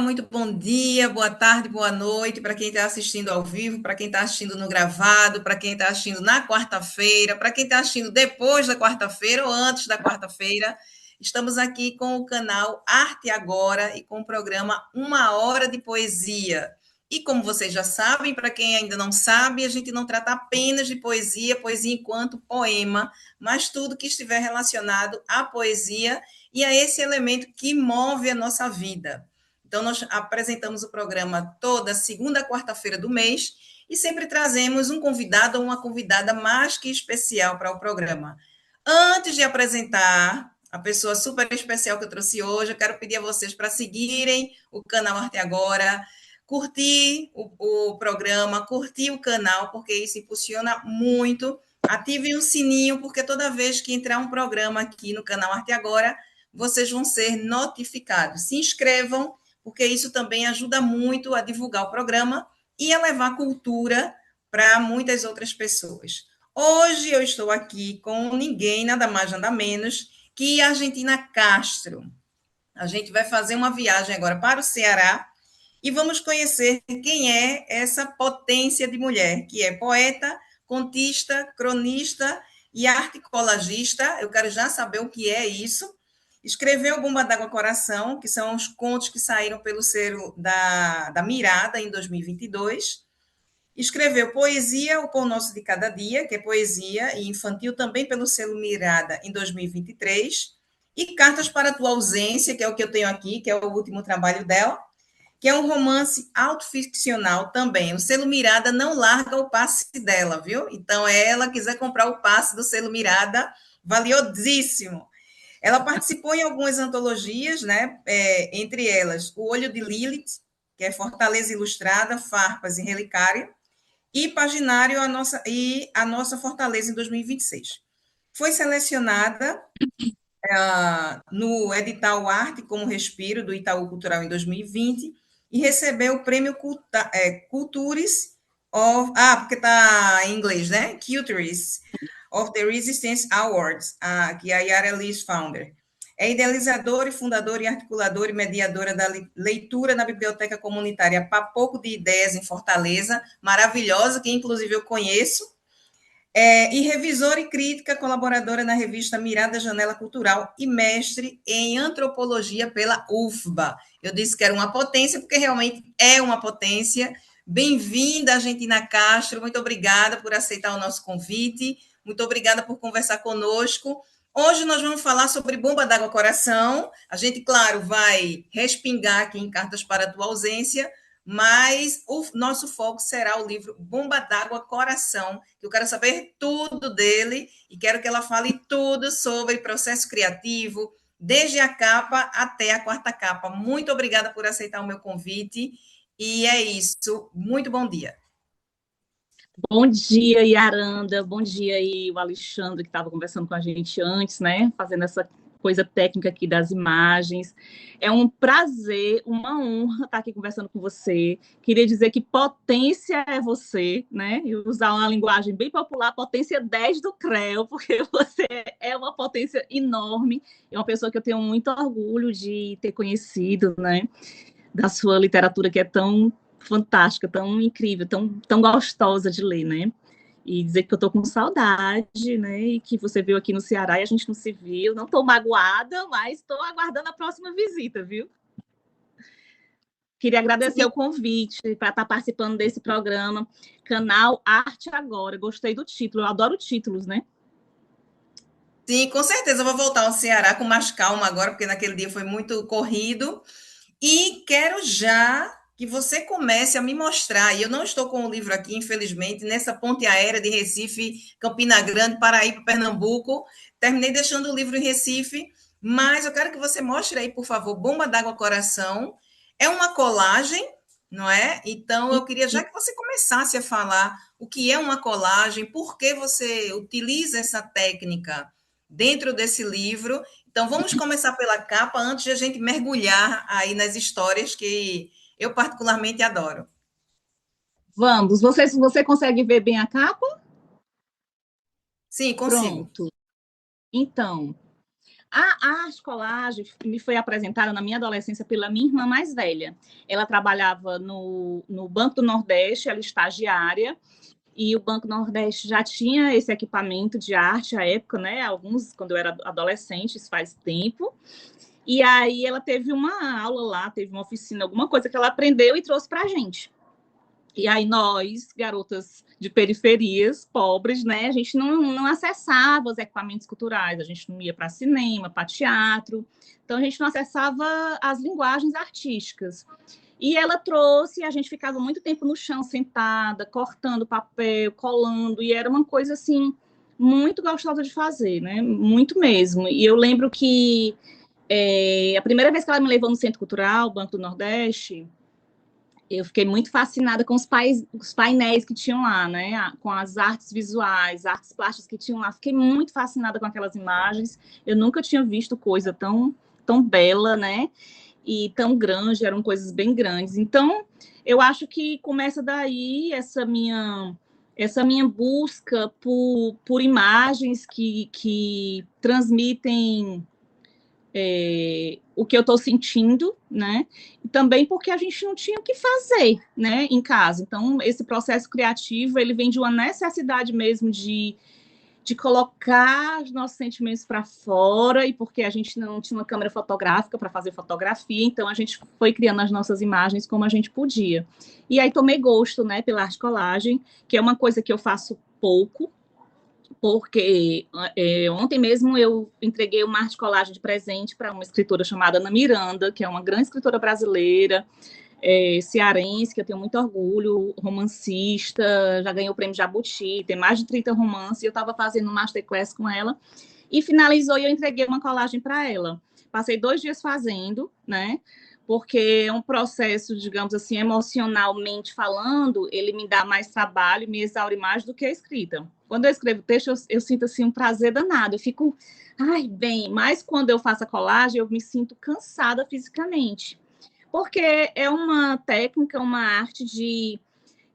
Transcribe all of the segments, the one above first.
muito bom dia, boa tarde, boa noite para quem está assistindo ao vivo, para quem está assistindo no gravado, para quem está assistindo na quarta-feira, para quem está assistindo depois da quarta-feira ou antes da quarta-feira. Estamos aqui com o canal Arte Agora e com o programa Uma Hora de Poesia. E como vocês já sabem, para quem ainda não sabe, a gente não trata apenas de poesia, poesia enquanto poema, mas tudo que estiver relacionado à poesia e a esse elemento que move a nossa vida. Então, nós apresentamos o programa toda segunda quarta-feira do mês e sempre trazemos um convidado ou uma convidada mais que especial para o programa. Antes de apresentar a pessoa super especial que eu trouxe hoje, eu quero pedir a vocês para seguirem o canal Arte Agora, curtir o programa, curtir o canal, porque isso impulsiona muito. Ativem o sininho, porque toda vez que entrar um programa aqui no canal Arte Agora, vocês vão ser notificados. Se inscrevam, porque isso também ajuda muito a divulgar o programa e a levar cultura para muitas outras pessoas. Hoje eu estou aqui com ninguém, nada mais, nada menos, que a Argentina Castro. A gente vai fazer uma viagem agora para o Ceará e vamos conhecer quem é essa potência de mulher, que é poeta, contista, cronista e articolagista. Eu quero já saber o que é isso. Escreveu Bomba d'Água Coração, que são os contos que saíram pelo selo da Mirada em 2022. Escreveu Poesia, O Pão Nosso de Cada Dia, que é poesia e infantil, também pelo selo Mirada em 2023. E Cartas para a Tua Ausência, que é o que eu tenho aqui, que é o último trabalho dela, que é um romance autoficcional também. O selo Mirada não larga o passe dela, viu? Então, ela quiser comprar o passe do selo Mirada, valiosíssimo. Ela participou em algumas antologias, né? Entre elas, O Olho de Lilith, que é Fortaleza Ilustrada, Farpas e Relicário, e Paginário, a Nossa Fortaleza, em 2026. Foi selecionada no edital Arte como Respiro, do Itaú Cultural, em 2020, e recebeu o prêmio Cultures of... porque está em inglês, né? Cultures of the Resistance Awards, que a Yara Liz founder. É idealizadora e fundadora e articuladora e mediadora da leitura na Biblioteca Comunitária Papoco de Ideias, em Fortaleza, maravilhosa, que inclusive eu conheço, e revisora e crítica, colaboradora na revista Mirada Janela Cultural e mestre em antropologia pela UFBA. Eu disse que era uma potência, porque realmente é uma potência. Bem-vinda, Argentina Castro, muito obrigada por aceitar o nosso convite, muito obrigada por conversar conosco. Hoje nós vamos falar sobre Bomba d'Água Coração. A gente, claro, vai respingar aqui em Cartas para a Tua Ausência, mas o nosso foco será o livro Bomba d'Água Coração, que eu quero saber tudo dele e quero que ela fale tudo sobre processo criativo, desde a capa até a quarta capa. Muito obrigada por aceitar o meu convite e é isso. Muito bom dia. Bom dia, Yaranda. Bom dia aí, o Alexandre, que estava conversando com a gente antes, né? Fazendo essa coisa técnica aqui das imagens. É um prazer, uma honra estar aqui conversando com você. Queria dizer que potência é você, né? E usar uma linguagem bem popular, potência 10 do CREO, porque você é uma potência enorme. É uma pessoa que eu tenho muito orgulho de ter conhecido, né? Da sua literatura que é tão fantástica, tão incrível, tão gostosa de ler, né? E dizer que eu tô com saudade, né? E que você veio aqui no Ceará e a gente não se viu. Não tô magoada, mas estou aguardando a próxima visita, viu? Queria agradecer o convite para estar participando desse programa, canal Arte Agora. Gostei do título, eu adoro títulos, né? Sim, com certeza eu vou voltar ao Ceará com mais calma agora, porque naquele dia foi muito corrido. E quero já que você comece a me mostrar, e eu não estou com o livro aqui, infelizmente, nessa ponte aérea de Recife, Campina Grande, Paraíba, Pernambuco. Terminei deixando o livro em Recife, mas eu quero que você mostre aí, por favor, Bomba d'Água Coração. É uma colagem, não é? Então, eu queria já que você começasse a falar o que é uma colagem, por que você utiliza essa técnica dentro desse livro. Então, vamos começar pela capa antes de a gente mergulhar aí nas histórias que eu particularmente adoro. Vamos, você consegue ver bem a capa? Sim, consigo. Pronto. Então, A arte colagem me foi apresentada na minha adolescência pela minha irmã mais velha. Ela trabalhava no Banco do Nordeste, ela é estagiária, e o Banco do Nordeste já tinha esse equipamento de arte à época, né? Alguns, quando eu era adolescente, isso faz tempo. E aí ela teve uma aula lá, teve uma oficina, alguma coisa que ela aprendeu e trouxe para a gente. E aí nós, garotas de periferias, pobres, né, a gente não acessava os equipamentos culturais, a gente não ia para cinema, para teatro, então a gente não acessava as linguagens artísticas. E ela trouxe, a gente ficava muito tempo no chão, sentada, cortando papel, colando, e era uma coisa, assim, muito gostosa de fazer, né, muito mesmo. E eu lembro que a primeira vez que ela me levou no Centro Cultural, Banco do Nordeste, eu fiquei muito fascinada com os painéis que tinham lá, né? Com as artes visuais, artes plásticas que tinham lá. Fiquei muito fascinada com aquelas imagens. Eu nunca tinha visto coisa tão bela, né? E tão grande, eram coisas bem grandes. Então, eu acho que começa daí essa minha busca por imagens que transmitem o que eu estou sentindo, né? E também porque a gente não tinha o que fazer, né, em casa. Então, esse processo criativo, ele vem de uma necessidade mesmo de colocar os nossos sentimentos para fora, e porque a gente não tinha uma câmera fotográfica para fazer fotografia, então a gente foi criando as nossas imagens como a gente podia. E aí tomei gosto, né, pela arte colagem, que é uma coisa que eu faço pouco, porque ontem mesmo eu entreguei uma arte colagem de presente para uma escritora chamada Ana Miranda, que é uma grande escritora brasileira, cearense, que eu tenho muito orgulho, romancista, já ganhou o prêmio Jabuti, tem mais de 30 romances, e eu estava fazendo um masterclass com ela, e finalizou e eu entreguei uma colagem para ela. Passei 2 dias fazendo, né? Porque é um processo, digamos assim, emocionalmente falando, ele me dá mais trabalho, me exaure mais do que a escrita. Quando eu escrevo texto, eu sinto assim um prazer danado, eu fico, ai, bem, mas quando eu faço a colagem, eu me sinto cansada fisicamente, porque é uma técnica, uma arte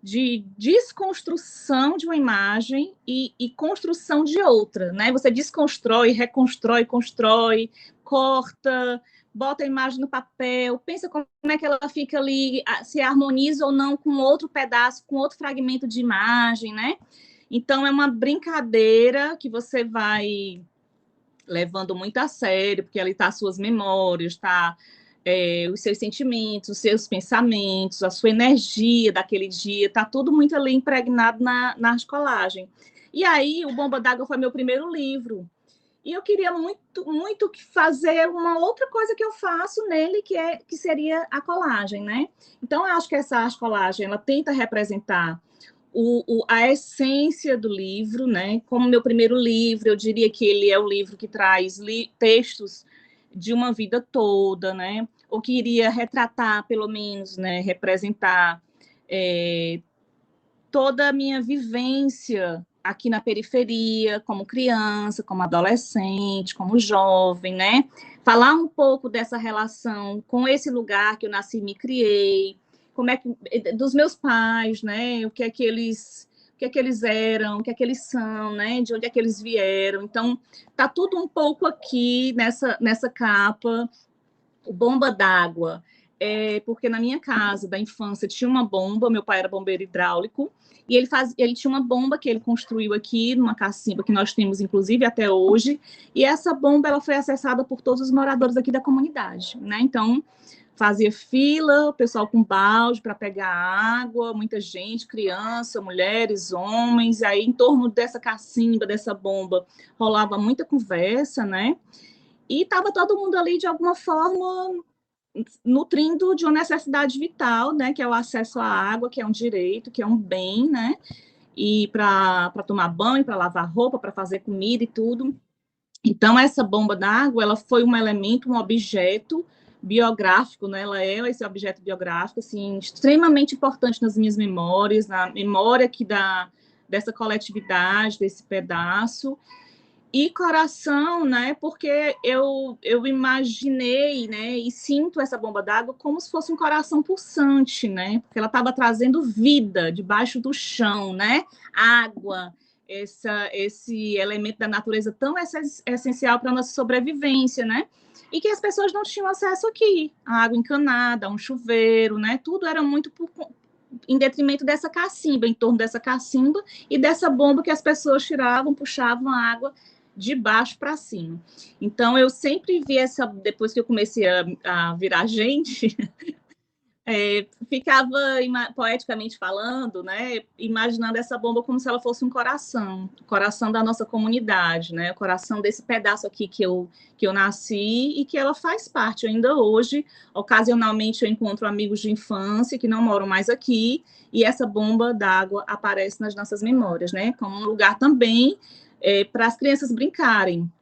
de desconstrução de uma imagem e construção de outra, né? Você desconstrói, reconstrói, constrói, corta, bota a imagem no papel, pensa como é que ela fica ali, se harmoniza ou não com outro pedaço, com outro fragmento de imagem, né? Então, é uma brincadeira que você vai levando muito a sério, porque ali está as suas memórias, está os seus sentimentos, os seus pensamentos, a sua energia daquele dia, está tudo muito ali impregnado na arte colagem. E aí, o Bomba d'Água foi meu primeiro livro. E eu queria muito, muito fazer uma outra coisa que eu faço nele, que seria a colagem, né? Então, eu acho que essa arte colagem, ela tenta representar a essência do livro, né? Como meu primeiro livro, eu diria que ele é o livro que traz textos de uma vida toda, né? Ou que iria retratar, pelo menos, né? Representar toda a minha vivência aqui na periferia, como criança, como adolescente, como jovem, né? Falar um pouco dessa relação com esse lugar que eu nasci e me criei, como é que dos meus pais, né? O que é que eles eram, o que é que eles são, né? De onde é que eles vieram. Então, tá tudo um pouco aqui nessa capa. O Bomba d'Água, porque na minha casa da infância tinha uma bomba, meu pai era bombeiro hidráulico, e ele tinha uma bomba que ele construiu aqui, numa cacimba que nós temos, inclusive, até hoje, e essa bomba ela foi acessada por todos os moradores aqui da comunidade, né? Então, fazia fila, o pessoal com balde para pegar água, muita gente, criança, mulheres, homens, aí em torno dessa cacimba, dessa bomba, rolava muita conversa, né? E estava todo mundo ali, de alguma forma, nutrindo de uma necessidade vital, né, que é o acesso à água, que é um direito, que é um bem, né, e para tomar banho, para lavar roupa, para fazer comida e tudo. Então, essa bomba d'água, ela foi um elemento, um objeto biográfico, né, ela é esse objeto biográfico, assim, extremamente importante nas minhas memórias, na memória aqui dessa coletividade, desse pedaço. E coração, né? Porque eu imaginei, né? E sinto essa bomba d'água como se fosse um coração pulsante, né? Porque ela estava trazendo vida debaixo do chão, né? Água, esse elemento da natureza tão essencial para a nossa sobrevivência, né? E que as pessoas não tinham acesso aqui, a água encanada, a um chuveiro, né? Tudo era muito em detrimento dessa cacimba, em torno dessa cacimba e dessa bomba que as pessoas tiravam, puxavam a água de baixo para cima. Então, eu sempre vi depois que eu comecei a virar gente, ficava, poeticamente falando, né, imaginando essa bomba como se ela fosse um coração, o coração da nossa comunidade, né, o coração desse pedaço aqui que eu nasci e que ela faz parte. Ainda hoje, ocasionalmente, eu encontro amigos de infância que não moram mais aqui e essa bomba d'água aparece nas nossas memórias, né, como um lugar também para as crianças brincarem.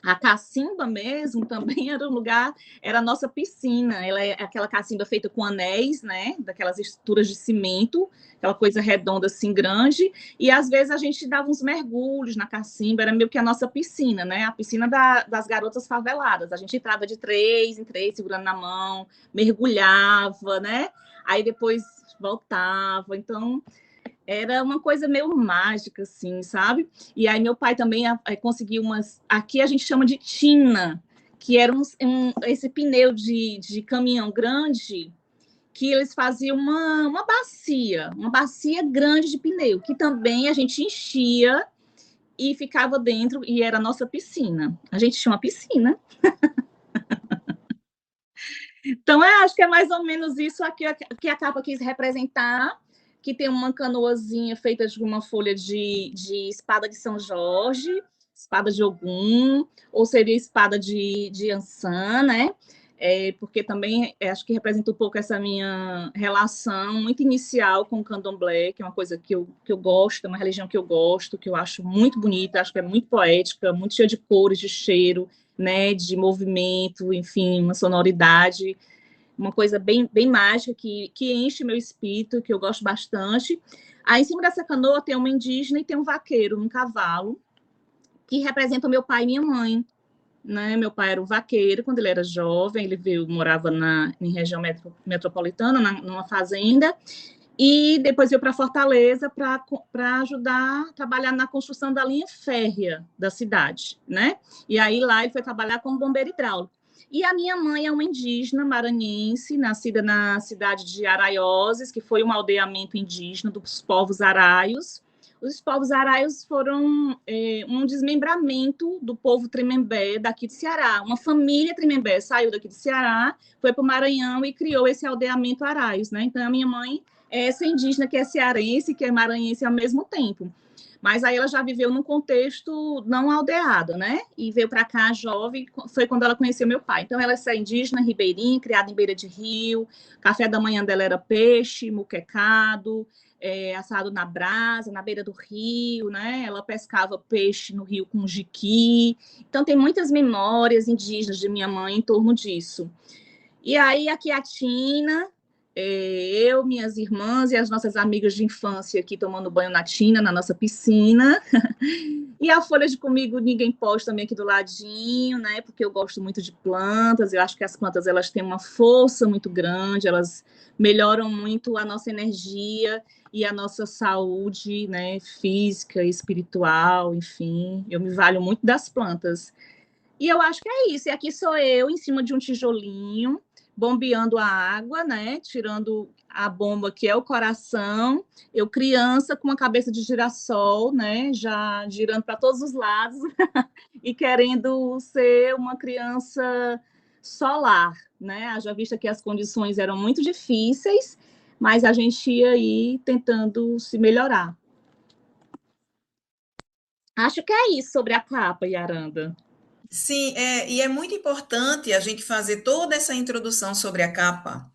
A cacimba mesmo também era um lugar, era a nossa piscina. Ela é aquela cacimba feita com anéis, né? Daquelas estruturas de cimento, aquela coisa redonda assim grande. E às vezes a gente dava uns mergulhos na cacimba, era meio que a nossa piscina, né? A piscina das garotas faveladas. A gente entrava de 3 em 3, segurando na mão, mergulhava, né? Aí depois voltava. Então era uma coisa meio mágica, assim, sabe? E aí meu pai também conseguiu umas... Aqui a gente chama de tina, que era esse pneu de caminhão grande, que eles faziam uma bacia grande de pneu, que também a gente enchia e ficava dentro, e era a nossa piscina. A gente tinha uma piscina. Então, eu acho que é mais ou menos isso aqui que a capa quis representar, que tem uma canoazinha feita de uma folha de espada de São Jorge, espada de Ogum, ou seria espada de Ançã, né? Porque também acho que representa um pouco essa minha relação muito inicial com o candomblé, que é uma coisa que eu gosto, é uma religião que eu acho muito bonita, acho que é muito poética, muito cheia de cores, de cheiro, né, de movimento, enfim, uma sonoridade, uma coisa bem, bem mágica que enche meu espírito, que eu gosto bastante. Aí, em cima dessa canoa, tem uma indígena e tem um vaqueiro, um cavalo, que representa meu pai e minha mãe. Né? Meu pai era um vaqueiro quando ele era jovem, ele morava em região metropolitana, numa fazenda, e depois veio para Fortaleza para ajudar a trabalhar na construção da linha férrea da cidade, né? E aí lá ele foi trabalhar como bombeiro hidráulico. E a minha mãe é uma indígena maranhense, nascida na cidade de Araioses, que foi um aldeamento indígena dos povos araios. Os povos araios foram um desmembramento do povo Tremembé daqui de Ceará. Uma família Tremembé saiu daqui de Ceará, foi para o Maranhão e criou esse aldeamento araios, né? Então a minha mãe essa indígena que é cearense, que é maranhense ao mesmo tempo. Mas aí ela já viveu num contexto não aldeado, né? E veio para cá jovem, foi quando ela conheceu meu pai. Então ela é indígena ribeirinha, criada em beira de rio, café da manhã dela era peixe, muquecado, assado na brasa, na beira do rio, né? Ela pescava peixe no rio com jiqui. Então tem muitas memórias indígenas de minha mãe em torno disso. E aí aqui a Tina, eu, minhas irmãs e as nossas amigas de infância aqui tomando banho na tina, na nossa piscina. E a folha de comigo ninguém pode também aqui do ladinho, né? Porque eu gosto muito de plantas. Eu acho que as plantas elas têm uma força muito grande, elas melhoram muito a nossa energia e a nossa saúde, né? Física, espiritual, enfim. Eu me valho muito das plantas. E eu acho que é isso. E aqui sou eu em cima de um tijolinho bombeando a água, né? Tirando a bomba que é o coração. Eu criança com uma cabeça de girassol, né? Já girando para todos os lados e querendo ser uma criança solar, né? Haja vista que as condições eram muito difíceis, mas a gente ia aí tentando se melhorar. Acho que é isso sobre a capa, Yaranda. Sim, e é muito importante a gente fazer toda essa introdução sobre a capa.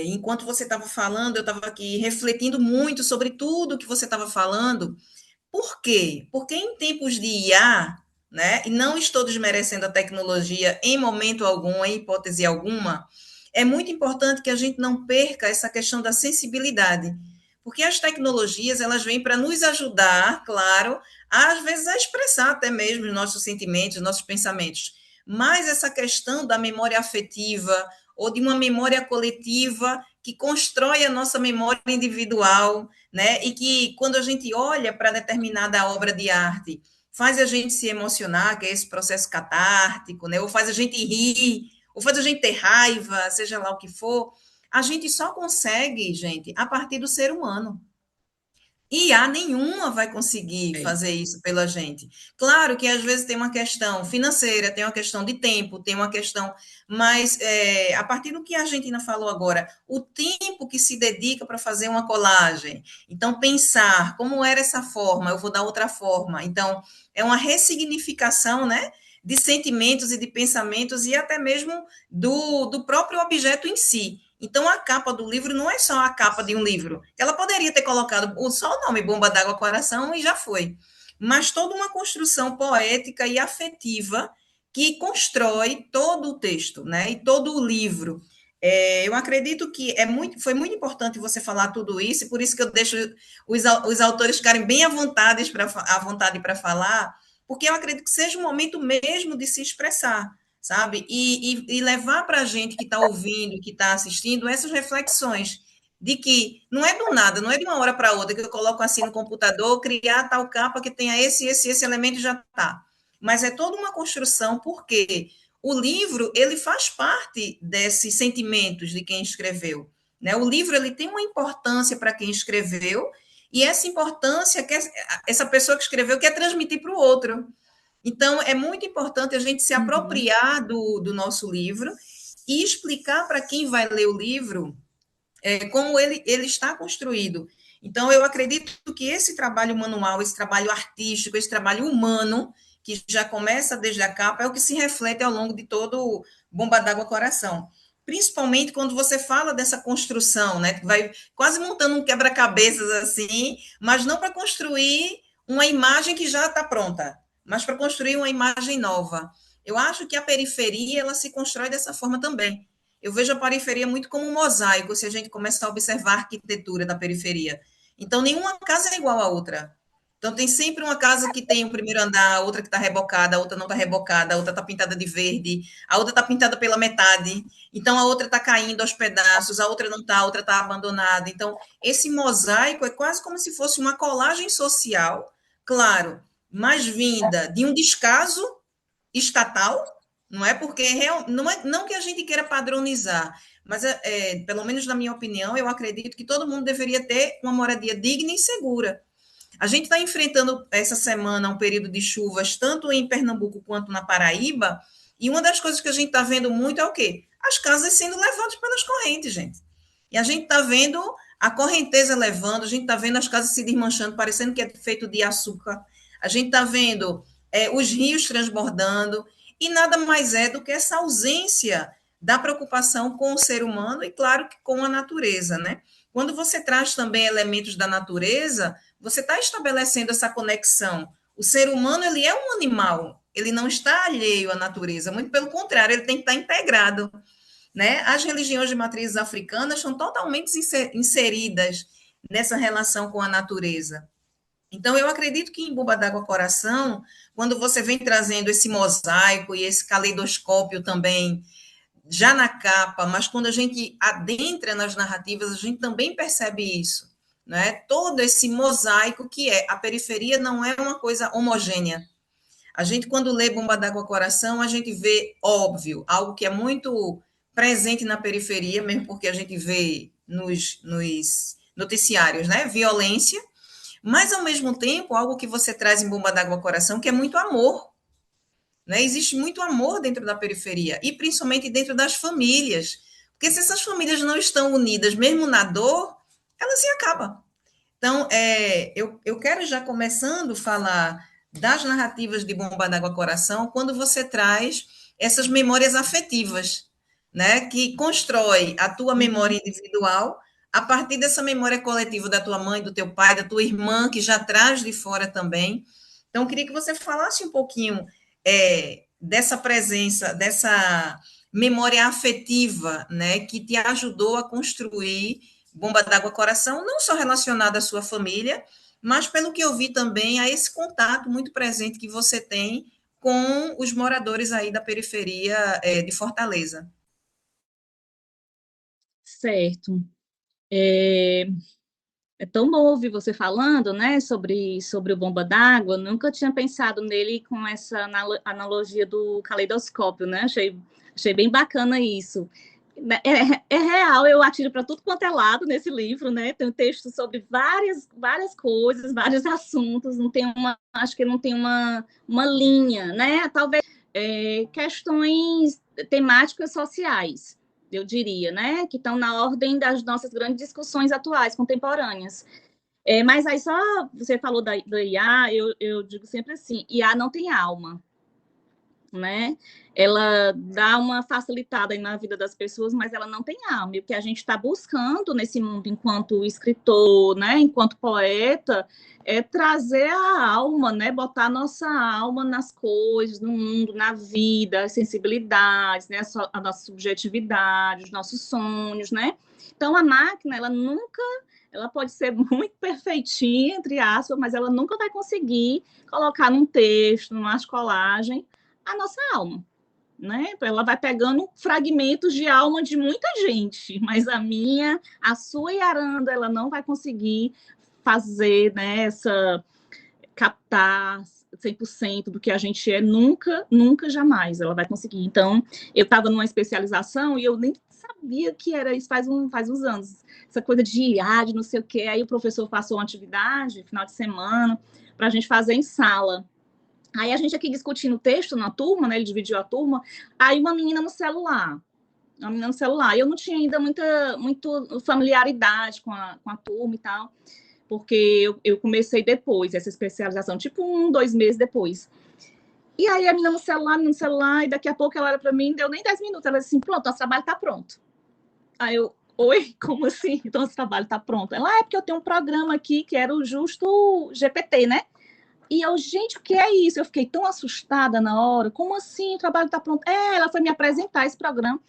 Enquanto você estava falando, eu estava aqui refletindo muito sobre tudo que você estava falando. Por quê? Porque em tempos de IA, né, e não estou desmerecendo a tecnologia em momento algum, em hipótese alguma, é muito importante que a gente não perca essa questão da sensibilidade, porque as tecnologias elas vêm para nos ajudar, claro, às vezes a expressar até mesmo os nossos sentimentos, os nossos pensamentos, mas essa questão da memória afetiva ou de uma memória coletiva que constrói a nossa memória individual, né? E que, quando a gente olha para determinada obra de arte, faz a gente se emocionar, que é esse processo catártico, né? Ou faz a gente rir, ou faz a gente ter raiva, seja lá o que for, a gente só consegue, gente, a partir do ser humano. IA nenhuma vai conseguir É. fazer isso pela gente. Claro que às vezes tem uma questão financeira, tem uma questão de tempo, tem uma questão, mas a partir do que a Argentina falou agora, o tempo que se dedica para fazer uma colagem, então pensar como era essa forma, eu vou dar outra forma. Então, é uma ressignificação, né? De sentimentos e de pensamentos e até mesmo do próprio objeto em si. Então, a capa do livro não é só a capa de um livro. Ela poderia ter colocado só o nome Bomba d'Água Coração e já foi. Mas toda uma construção poética e afetiva que constrói todo o texto, né? E todo o livro. Eu acredito que foi muito importante você falar tudo isso, e por isso que eu deixo os autores ficarem bem à vontade para falar, porque eu acredito que seja um momento mesmo de se expressar, sabe? E levar para a gente que está ouvindo, que está assistindo, essas reflexões de que não é do nada, não é de uma hora para outra que eu coloco assim no computador, criar tal capa que tenha esse elemento e já está. Mas é toda uma construção, porque o livro, ele faz parte desses sentimentos de quem escreveu, né? O livro, ele tem uma importância para quem escreveu, e essa importância que essa pessoa que escreveu quer transmitir para o outro. Então, é muito importante a gente se apropriar do nosso livro e explicar para quem vai ler o livro como ele está construído. Então, eu acredito que esse trabalho manual, esse trabalho artístico, esse trabalho humano, que já começa desde a capa, é o que se reflete ao longo de todo o Bomba d'Água Coração. Principalmente quando você fala dessa construção, né? Que vai quase montando um quebra-cabeças assim, mas não para construir uma imagem que já está pronta, mas para construir uma imagem nova. Eu acho que a periferia ela se constrói dessa forma também. Eu vejo a periferia muito como um mosaico, se a gente começar a observar a arquitetura da periferia. Então, nenhuma casa é igual à outra. Então, tem sempre uma casa que tem o primeiro andar, a outra que está rebocada, a outra não está rebocada, a outra está pintada de verde, a outra está pintada pela metade, então a outra está caindo aos pedaços, a outra não está, a outra está abandonada. Então, esse mosaico é quase como se fosse uma colagem social, claro, mais vinda de um descaso estatal, não é porque não que a gente queira padronizar, mas pelo menos na minha opinião, eu acredito que todo mundo deveria ter uma moradia digna e segura. A gente está enfrentando essa semana um período de chuvas, tanto em Pernambuco quanto na Paraíba, e uma das coisas que a gente está vendo muito é o quê? As casas sendo levadas pelas correntes, gente. E a gente está vendo a correnteza levando, a gente está vendo as casas se desmanchando, parecendo que é feito de açúcar. A gente está vendo os rios transbordando, e nada mais é do que essa ausência da preocupação com o ser humano e, claro, que com a natureza, né? Quando você traz também elementos da natureza, você está estabelecendo essa conexão. O ser humano, ele é um animal, ele não está alheio à natureza, muito pelo contrário, ele tem que estar integrado, né? As religiões de matrizes africanas são totalmente inseridas nessa relação com a natureza. Então, eu acredito que em Buba d'Água Coração, quando você vem trazendo esse mosaico e esse caleidoscópio também, já na capa, mas quando a gente adentra nas narrativas, a gente também percebe isso, né? Todo esse mosaico que é, a periferia não é uma coisa homogênea. A gente, quando lê Bomba d'Água Coração, a gente vê, óbvio, algo que é muito presente na periferia, mesmo porque a gente vê nos noticiários, né? Violência, mas, ao mesmo tempo, algo que você traz em Bomba d'Água Coração, que é muito amor, né? Existe muito amor dentro da periferia, e principalmente dentro das famílias, porque se essas famílias não estão unidas, mesmo na dor, elas se acabam. Então, eu quero já começando a falar das narrativas de Bomba d'Água Coração, quando você traz essas memórias afetivas, né, que constrói a tua memória individual a partir dessa memória coletiva da tua mãe, do teu pai, da tua irmã, que já traz de fora também. Então, eu queria que você falasse um pouquinho dessa presença, dessa memória afetiva, né, que te ajudou a construir Bomba d'Água Coração, não só relacionada à sua família, mas, pelo que eu vi também, a esse contato muito presente que você tem com os moradores aí da periferia de Fortaleza. Certo. É, é tão bom ouvir você falando, né, sobre o Bomba d'Água. Nunca tinha pensado nele com essa analogia do caleidoscópio, né? Achei bem bacana isso. É real, eu atiro para tudo quanto é lado nesse livro, né? Tem um texto sobre várias coisas, vários assuntos, não tem acho que não tem uma linha, né? Talvez questões temáticas sociais, eu diria, né? Que estão na ordem das nossas grandes discussões atuais, contemporâneas. Mas aí só você falou do IA, eu digo sempre assim, IA não tem alma, né? Ela dá uma facilitada na vida das pessoas, mas ela não tem alma. E o que a gente está buscando nesse mundo enquanto escritor, né, enquanto poeta, é trazer a alma, né, botar a nossa alma nas coisas, no mundo, na vida, as sensibilidades, né, a nossa subjetividade, os nossos sonhos, né? Então a máquina, ela pode ser muito perfeitinha, entre aspas, mas ela nunca vai conseguir colocar num texto, numa colagem, a nossa alma, né? Ela vai pegando fragmentos de alma de muita gente, mas a minha, a sua e a Aranda, ela não vai conseguir fazer, né, captar 100% do que a gente é, nunca, nunca, jamais ela vai conseguir. Então, eu estava numa especialização e eu nem sabia que era isso faz uns anos. Essa coisa de IA, de não sei o quê. Aí o professor passou uma atividade, final de semana, para a gente fazer em sala. Aí a gente aqui discutindo o texto na turma, né? Ele dividiu a turma. Aí uma menina no celular. Uma menina no celular. Eu não tinha ainda muito familiaridade com a turma e tal, porque eu comecei depois, essa especialização, tipo 2 meses depois. E aí a menina no celular, e daqui a pouco ela olha para mim, deu nem 10 minutos. Ela disse assim: pronto, nosso trabalho está pronto. Aí eu, oi, como assim? Então, nosso trabalho está pronto. Ela, é porque eu tenho um programa aqui que era o Justo GPT, né? E eu, gente, o que é isso? Eu fiquei tão assustada na hora. Como assim? O trabalho está pronto? Ela foi me apresentar esse programa.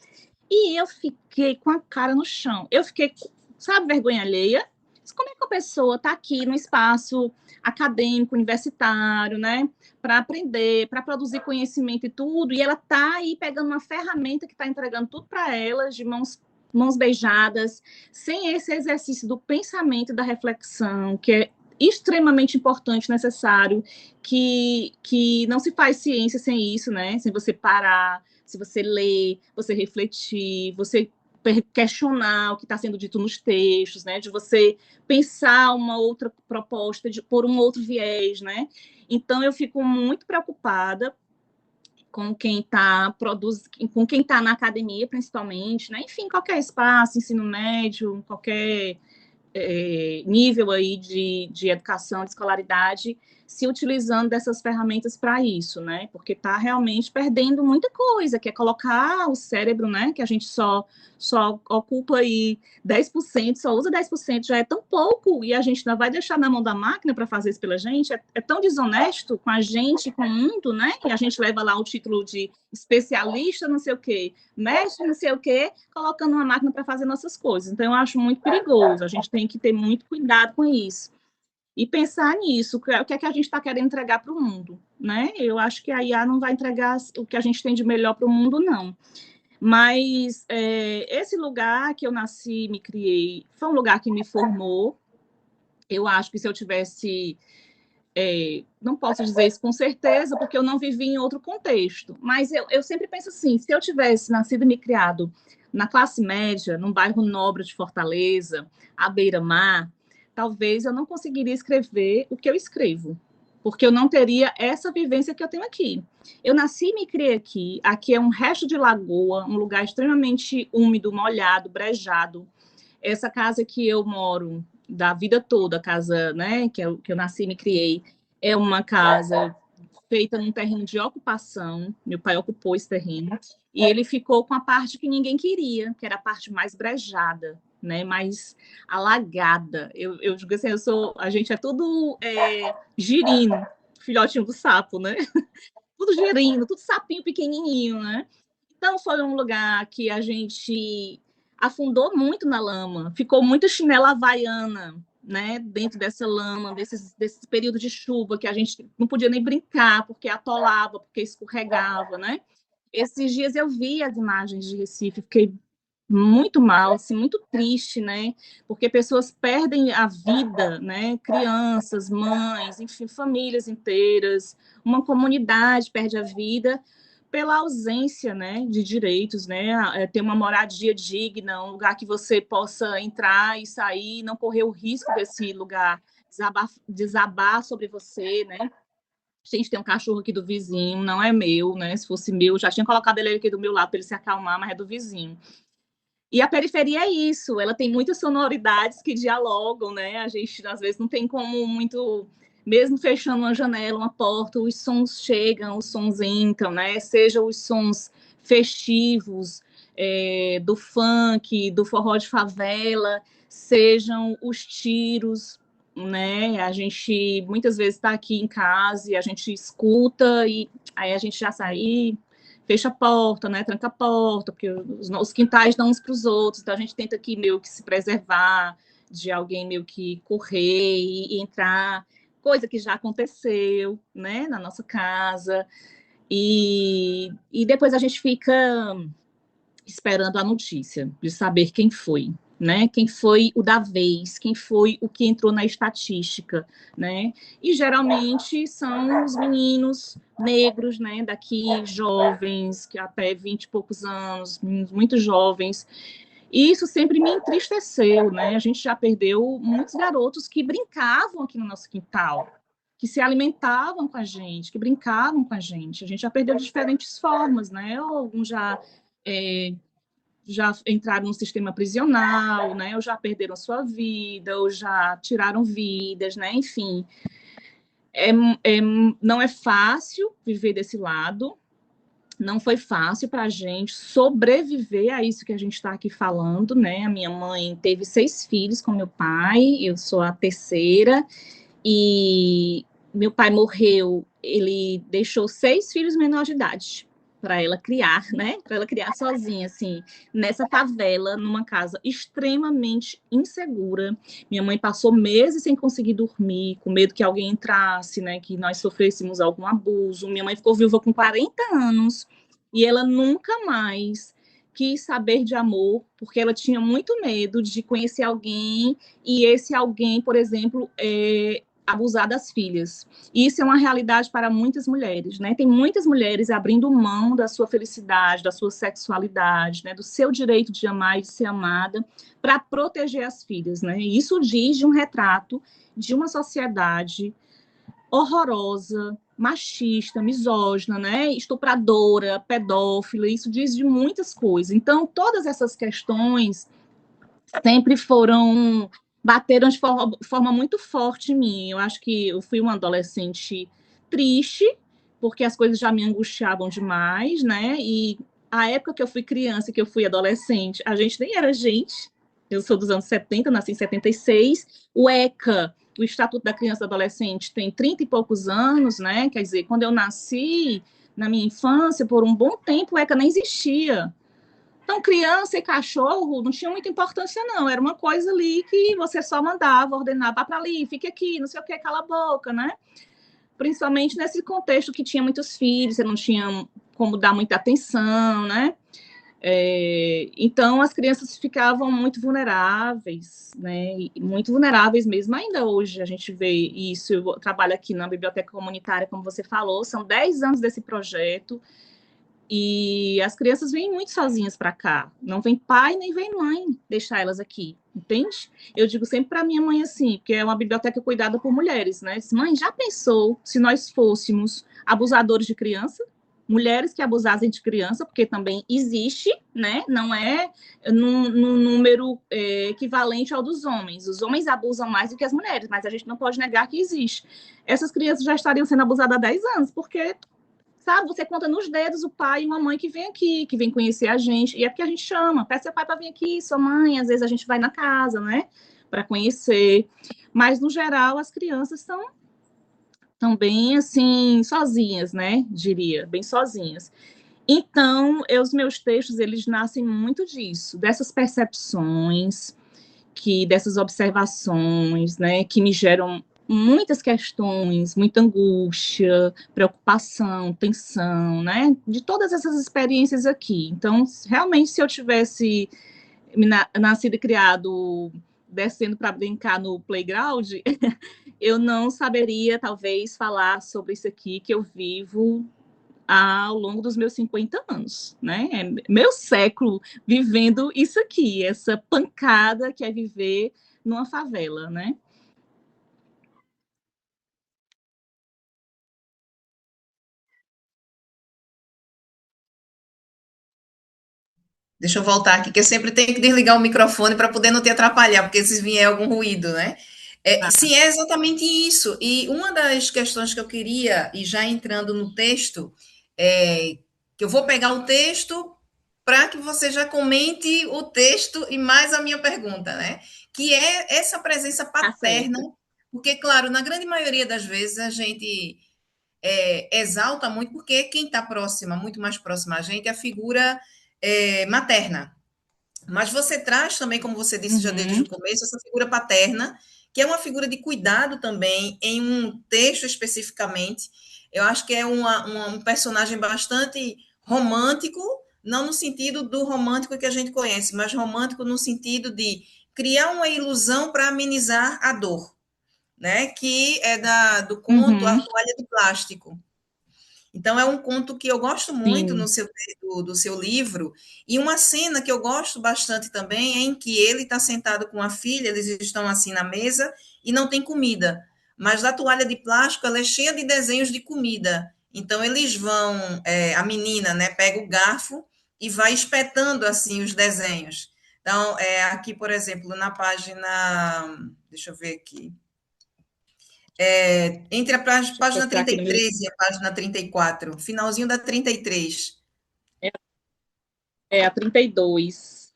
E eu fiquei com a cara no chão. Eu fiquei, sabe, vergonha alheia. Como é que a pessoa está aqui no espaço acadêmico, universitário, né? Para aprender, para produzir conhecimento e tudo. E ela está aí pegando uma ferramenta que está entregando tudo para ela, de mãos beijadas, sem esse exercício do pensamento e da reflexão, que é extremamente importante, necessário, que não se faz ciência sem isso, né? Sem você parar, se você ler, você refletir, você questionar o que está sendo dito nos textos, né? De você pensar uma outra proposta por um outro viés, né? Então eu fico muito preocupada com quem está com quem está na academia, principalmente, né? Enfim, qualquer espaço, ensino médio, qualquer nível aí de educação, de escolaridade, se utilizando dessas ferramentas para isso, né? Porque está realmente perdendo muita coisa, que é colocar o cérebro, né? Que a gente só ocupa aí 10%, só usa 10%, já é tão pouco, e a gente ainda vai deixar na mão da máquina para fazer isso pela gente, é tão desonesto com a gente, com o mundo, né? E a gente leva lá o título de especialista, não sei o quê, mestre, não sei o quê, colocando uma máquina para fazer nossas coisas. Então, eu acho muito perigoso, a gente tem que ter muito cuidado com isso. E pensar nisso, o que é que a gente está querendo entregar para o mundo, né? Eu acho que a IA não vai entregar o que a gente tem de melhor para o mundo, não. Mas esse lugar que eu nasci, me criei, foi um lugar que me formou. Eu acho que se eu tivesse não posso dizer isso com certeza, porque eu não vivi em outro contexto, mas eu sempre penso assim, se eu tivesse nascido e me criado na classe média, num bairro nobre de Fortaleza, à beira-mar, talvez eu não conseguiria escrever o que eu escrevo, porque eu não teria essa vivência que eu tenho aqui. Eu nasci e me criei aqui, aqui é um resto de lagoa, um lugar extremamente úmido, molhado, brejado. Essa casa que eu moro da vida toda, a casa, né, que eu nasci e me criei, é uma casa feita num terreno de ocupação. Meu pai ocupou esse terreno e ele ficou com a parte que ninguém queria, que era a parte mais brejada, né, mais alagada. Eu digo assim, a gente é tudo girino, filhotinho do sapo, né? Tudo girino, tudo sapinho pequenininho, né? Então foi um lugar que a gente afundou muito na lama, ficou muito chinela havaiana, né, dentro dessa lama, desse período de chuva que a gente não podia nem brincar, porque atolava, porque escorregava, né? Esses dias eu vi as imagens de Recife, fiquei muito mal, assim, muito triste, né? Porque pessoas perdem a vida, né? Crianças, mães, enfim, famílias inteiras, uma comunidade perde a vida pela ausência, né, de direitos, né? Ter uma moradia digna, um lugar que você possa entrar e sair, não correr o risco desse lugar desabar sobre você, né? Gente, tem um cachorro aqui do vizinho, não é meu, né? Se fosse meu, já tinha colocado ele aqui do meu lado para ele se acalmar, mas é do vizinho. E a periferia é isso, ela tem muitas sonoridades que dialogam, né? A gente, às vezes, não tem como muito, mesmo fechando uma janela, uma porta, os sons chegam, os sons entram, né? Seja os sons festivos, do funk, do forró de favela, sejam os tiros, né? A gente muitas vezes está aqui em casa e a gente escuta e aí a gente já sai, fecha a porta, né? Tranca a porta, porque os quintais dão uns para os outros, então a gente tenta aqui meio que se preservar de alguém meio que correr e entrar, coisa que já aconteceu, né? Na nossa casa. E depois a gente fica esperando a notícia de saber quem foi, né? Quem foi o da vez, quem foi o que entrou na estatística, né? E geralmente são os meninos negros, né? Daqui jovens, que até 20 e poucos anos, muito jovens. E isso sempre me entristeceu, né? A gente já perdeu muitos garotos que brincavam aqui no nosso quintal, que se alimentavam com a gente, que brincavam com a gente. A gente já perdeu de diferentes formas, né? Ou alguns é, já entraram no sistema prisional, né? Ou já perderam sua vida, ou já tiraram vidas, né? Enfim, é, é, não é fácil viver desse lado. Não foi fácil para a gente sobreviver a isso que a gente está aqui falando, né? A minha mãe teve 6 filhos com meu pai, eu sou a terceira, e meu pai morreu, ele deixou 6 filhos menores de idade para ela criar, né? Para ela criar sozinha, assim, nessa favela, numa casa extremamente insegura. Minha mãe passou meses sem conseguir dormir, com medo que alguém entrasse, né? Que nós sofrêssemos algum abuso. Minha mãe ficou viúva com 40 anos e ela nunca mais quis saber de amor, porque ela tinha muito medo de conhecer alguém e esse alguém, por exemplo, abusar das filhas. E isso é uma realidade para muitas mulheres, né? Tem muitas mulheres abrindo mão da sua felicidade, da sua sexualidade, né? Do seu direito de amar e de ser amada, para proteger as filhas, né? E isso diz de um retrato de uma sociedade horrorosa, machista, misógina, né? Estupradora, pedófila, isso diz de muitas coisas. Então, todas essas questões sempre foram bateram de forma muito forte em mim. Eu acho que eu fui uma adolescente triste, porque as coisas já me angustiavam demais, né? E a época que eu fui criança, que eu fui adolescente, a gente nem era gente. Eu sou dos anos 70, nasci em 76. O ECA, o Estatuto da Criança e do Adolescente, tem 30 e poucos anos, né? Quer dizer, quando eu nasci, na minha infância, por um bom tempo, o ECA nem existia. Então, criança e cachorro não tinha muita importância, não. Era uma coisa ali que você só mandava, ordenava, vá para ali, fique aqui, não sei o que, cala a boca, né? Principalmente nesse contexto que tinha muitos filhos, você não tinha como dar muita atenção, né? Então, as crianças ficavam muito vulneráveis, né? Muito vulneráveis mesmo. Ainda hoje a gente vê isso. Eu trabalho aqui na biblioteca comunitária, como você falou, são 10 anos desse projeto. E as crianças vêm muito sozinhas para cá. Não vem pai nem vem mãe deixar elas aqui, entende? Eu digo sempre para minha mãe assim, porque é uma biblioteca cuidada por mulheres, né? Mãe, já pensou se nós fôssemos abusadores de criança? Mulheres que abusassem de criança, porque também existe, né? Não é num número equivalente ao dos homens. Os homens abusam mais do que as mulheres, mas a gente não pode negar que existe. Essas crianças já estariam sendo abusadas há 10 anos, porque sabe, você conta nos dedos o pai e uma mãe que vem aqui, que vem conhecer a gente, e é porque a gente chama, peça seu pai para vir aqui, sua mãe, às vezes a gente vai na casa, né, para conhecer, mas no geral as crianças estão bem, assim, sozinhas, né, diria, bem sozinhas. Então, os meus textos, eles nascem muito disso, dessas percepções, dessas observações, né, que me geram muitas questões, muita angústia, preocupação, tensão, né, de todas essas experiências aqui. Então, realmente, se eu tivesse nascido e criado descendo para brincar no playground, eu não saberia, talvez, falar sobre isso aqui que eu vivo ao longo dos meus 50 anos, né? É meu século vivendo isso aqui, essa pancada que é viver numa favela, né? Deixa eu voltar aqui, que eu sempre tenho que desligar o microfone para poder não te atrapalhar, porque se vier algum ruído, né? Ah, Sim, é exatamente isso. E uma das questões que eu queria, e já entrando no texto, que eu vou pegar o texto para que você já comente o texto e mais a minha pergunta, né? Que é essa presença tá paterna, certo. porque, claro, na grande maioria das vezes a gente exalta muito, porque quem está próxima, muito mais próxima a gente, é a figura materna. Mas você traz também, como você disse já desde Uhum, o começo, essa figura paterna, que é uma figura de cuidado também, em um texto especificamente. Eu acho que é um personagem bastante romântico, não no sentido do romântico que a gente conhece, mas romântico no sentido de criar uma ilusão para amenizar a dor, né? Que é do conto A uhum, Toalha de Plástico. Então, é um conto que eu gosto muito sim. do seu livro, e uma cena que eu gosto bastante também é em que ele está sentado com a filha, eles estão assim na mesa e não tem comida, mas a toalha de plástico ela é cheia de desenhos de comida. Então, eles vão, a menina né, pega o garfo e vai espetando assim os desenhos. Então, aqui, por exemplo, na página, deixa eu ver aqui, entre a Deixa eu página procurar trinta aqui no e meu. três e a página 34, finalzinho da 33. É, é a 32.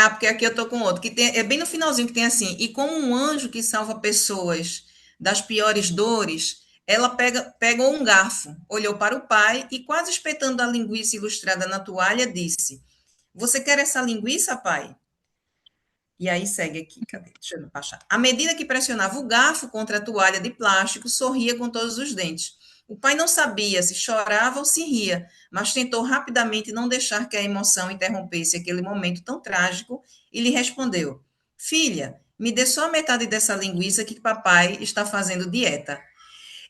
Porque aqui eu tô com outro, que tem, é bem no finalzinho que tem assim, e como um anjo que salva pessoas das piores dores, ela pegou um garfo, olhou para o pai e, quase espetando a linguiça ilustrada na toalha, disse: Você quer essa linguiça, pai? E aí segue aqui, cadê? Deixa eu achar. À medida que pressionava o garfo contra a toalha de plástico, sorria com todos os dentes. O pai não sabia se chorava ou se ria, mas tentou rapidamente não deixar que a emoção interrompesse aquele momento tão trágico e lhe respondeu: Filha, me dê só a metade dessa linguiça que papai está fazendo dieta.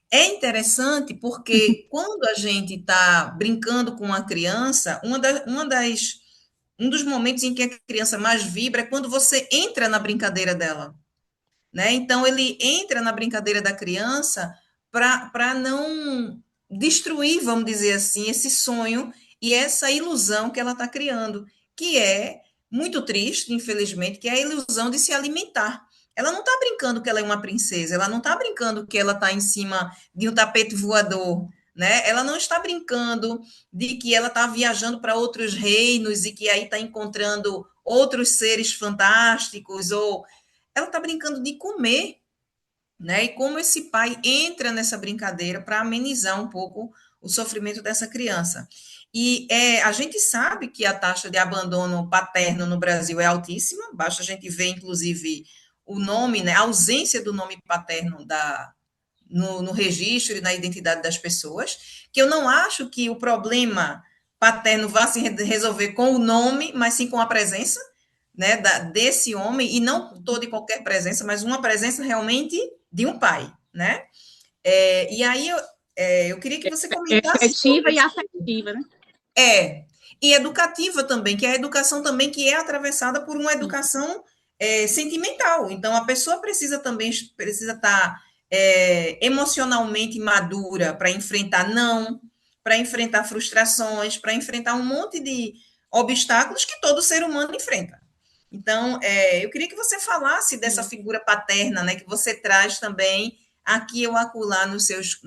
É interessante porque quando a gente está brincando com uma criança, um dos momentos em que a criança mais vibra é quando você entra na brincadeira dela, né? Então ele entra na brincadeira da criança para não destruir, vamos dizer assim, esse sonho e essa ilusão que ela está criando, que é muito triste, infelizmente, que é a ilusão de se alimentar. Ela não está brincando que ela é uma princesa, ela não está brincando que ela está em cima de um tapete voador, né? Ela não está brincando de que ela está viajando para outros reinos e que aí está encontrando outros seres fantásticos, ou ela está brincando de comer, né? E como esse pai entra nessa brincadeira para amenizar um pouco o sofrimento dessa criança. E a gente sabe que a taxa de abandono paterno no Brasil é altíssima, basta a gente ver, inclusive, o nome, né, a ausência do nome paterno no registro e na identidade das pessoas, que eu não acho que o problema paterno vá se resolver com o nome, mas sim com a presença, né, desse homem, e não toda e qualquer presença, mas uma presença realmente de um pai, né? E aí eu queria que você comentasse Efetiva sobre e isso. afetiva, né? E educativa também, que é a educação também que é atravessada por uma Sim. educação sentimental. Então, a pessoa precisa estar emocionalmente madura para enfrentar não, para enfrentar frustrações, para enfrentar um monte de obstáculos que todo ser humano enfrenta. Então, eu queria que você falasse dessa Sim. figura paterna, né, que você traz também aqui ou acolá nos seus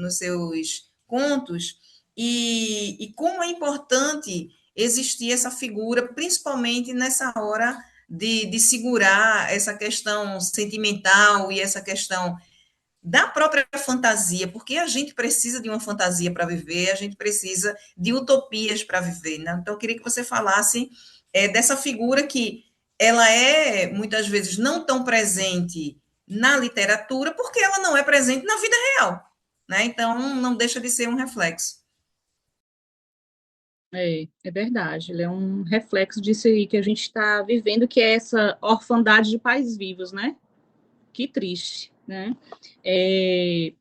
contos, e como é importante existir essa figura, principalmente nessa hora de segurar essa questão sentimental e essa questão da própria fantasia, porque a gente precisa de uma fantasia para viver, a gente precisa de utopias para viver, né? Então, eu queria que você falasse dessa figura que ela é, muitas vezes, não tão presente na literatura, porque ela não é presente na vida real, né? Então, não deixa de ser um reflexo. É verdade. Ele é um reflexo disso aí que a gente está vivendo, que é essa orfandade de pais vivos, né? Que triste, né? É,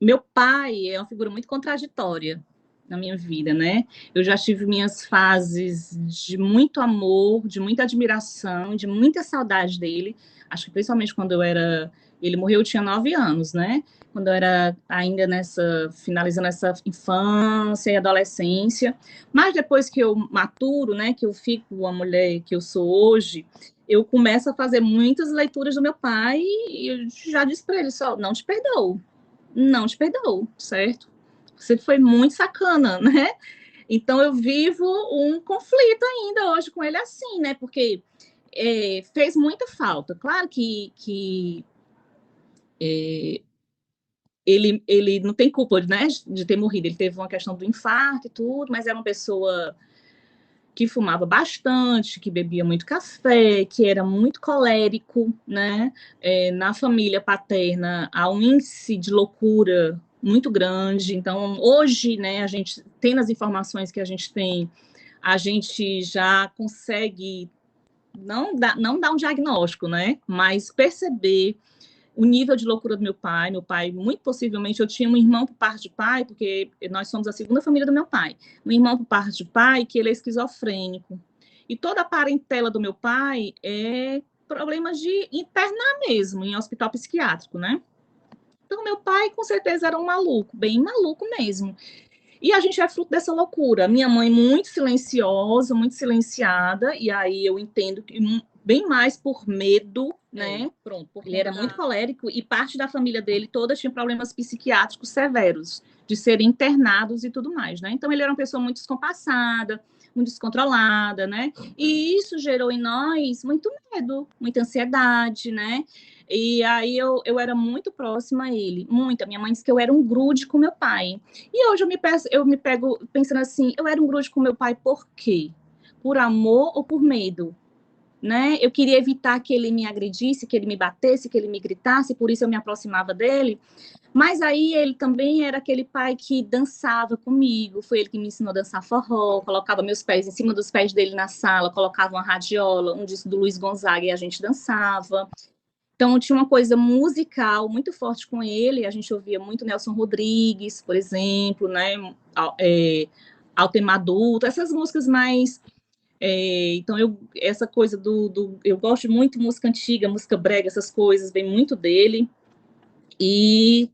meu pai é uma figura muito contraditória na minha vida, né? Eu já tive minhas fases de muito amor, de muita admiração, de muita saudade dele. Acho que principalmente quando eu era. Ele morreu, eu tinha 9 anos, né? Quando eu era ainda finalizando essa infância e adolescência. Mas depois que eu maturo, né? Que eu fico a mulher que eu sou hoje, eu começo a fazer muitas leituras do meu pai e eu já disse para ele só, não te perdoo, não te perdoo, certo? Você foi muito sacana, né? Então eu vivo um conflito ainda hoje com ele assim, né? Porque fez muita falta. Claro que ele não tem culpa, né, de ter morrido. Ele teve uma questão do infarto e tudo, mas era uma pessoa que fumava bastante, que bebia muito café, que era muito colérico, né? Na família paterna há um índice de loucura muito grande. Então, hoje, né, a gente tem as informações que a gente tem, a gente já consegue não dar um diagnóstico, né? Mas perceber o nível de loucura do meu pai. Meu pai, muito possivelmente, eu tinha um irmão por parte de pai, porque nós somos a segunda família do meu pai. Um irmão por parte de pai que ele é esquizofrênico. E toda a parentela do meu pai é problemas de internar mesmo, em hospital psiquiátrico, né? Então, meu pai, com certeza, era um maluco, bem maluco mesmo. E a gente é fruto dessa loucura. Minha mãe, muito silenciosa, muito silenciada, e aí eu entendo que bem mais por medo, né? Pronto, por ele era muito colérico e parte da família dele toda tinha problemas psiquiátricos severos, de serem internados e tudo mais, né? Então ele era uma pessoa muito descompassada, muito descontrolada, né? E isso gerou em nós muito medo, muita ansiedade, né? E aí eu era muito próxima a ele, muito. A minha mãe disse que eu era um grude com meu pai. E hoje eu me pego pensando assim, eu era um grude com meu pai por quê? Por amor ou por medo? Né? Eu queria evitar que ele me agredisse, que ele me batesse, que ele me gritasse, por isso eu me aproximava dele. Mas aí ele também era aquele pai que dançava comigo, foi ele que me ensinou a dançar forró, colocava meus pés em cima dos pés dele na sala, colocava uma radiola, um disco do Luiz Gonzaga e a gente dançava. Então, tinha uma coisa musical muito forte com ele. A gente ouvia muito Nelson Rodrigues, por exemplo, né? Altemar Adulto, essas músicas mais. Então, essa coisa eu gosto muito de música antiga, música brega, essas coisas, vem muito dele. E,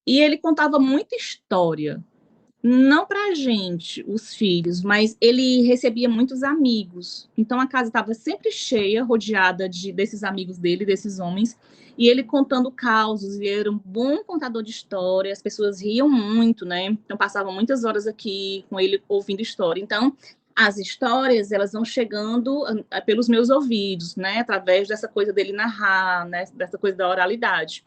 e ele contava muita história, não para a gente, os filhos, mas ele recebia muitos amigos. Então a casa estava sempre cheia, rodeada desses amigos dele, desses homens, e ele contando causos. Ele era um bom contador de história, as pessoas riam muito, né? Então passavam muitas horas aqui com ele ouvindo história. Então as histórias elas vão chegando pelos meus ouvidos, né? Através dessa coisa dele narrar, né? Dessa coisa da oralidade.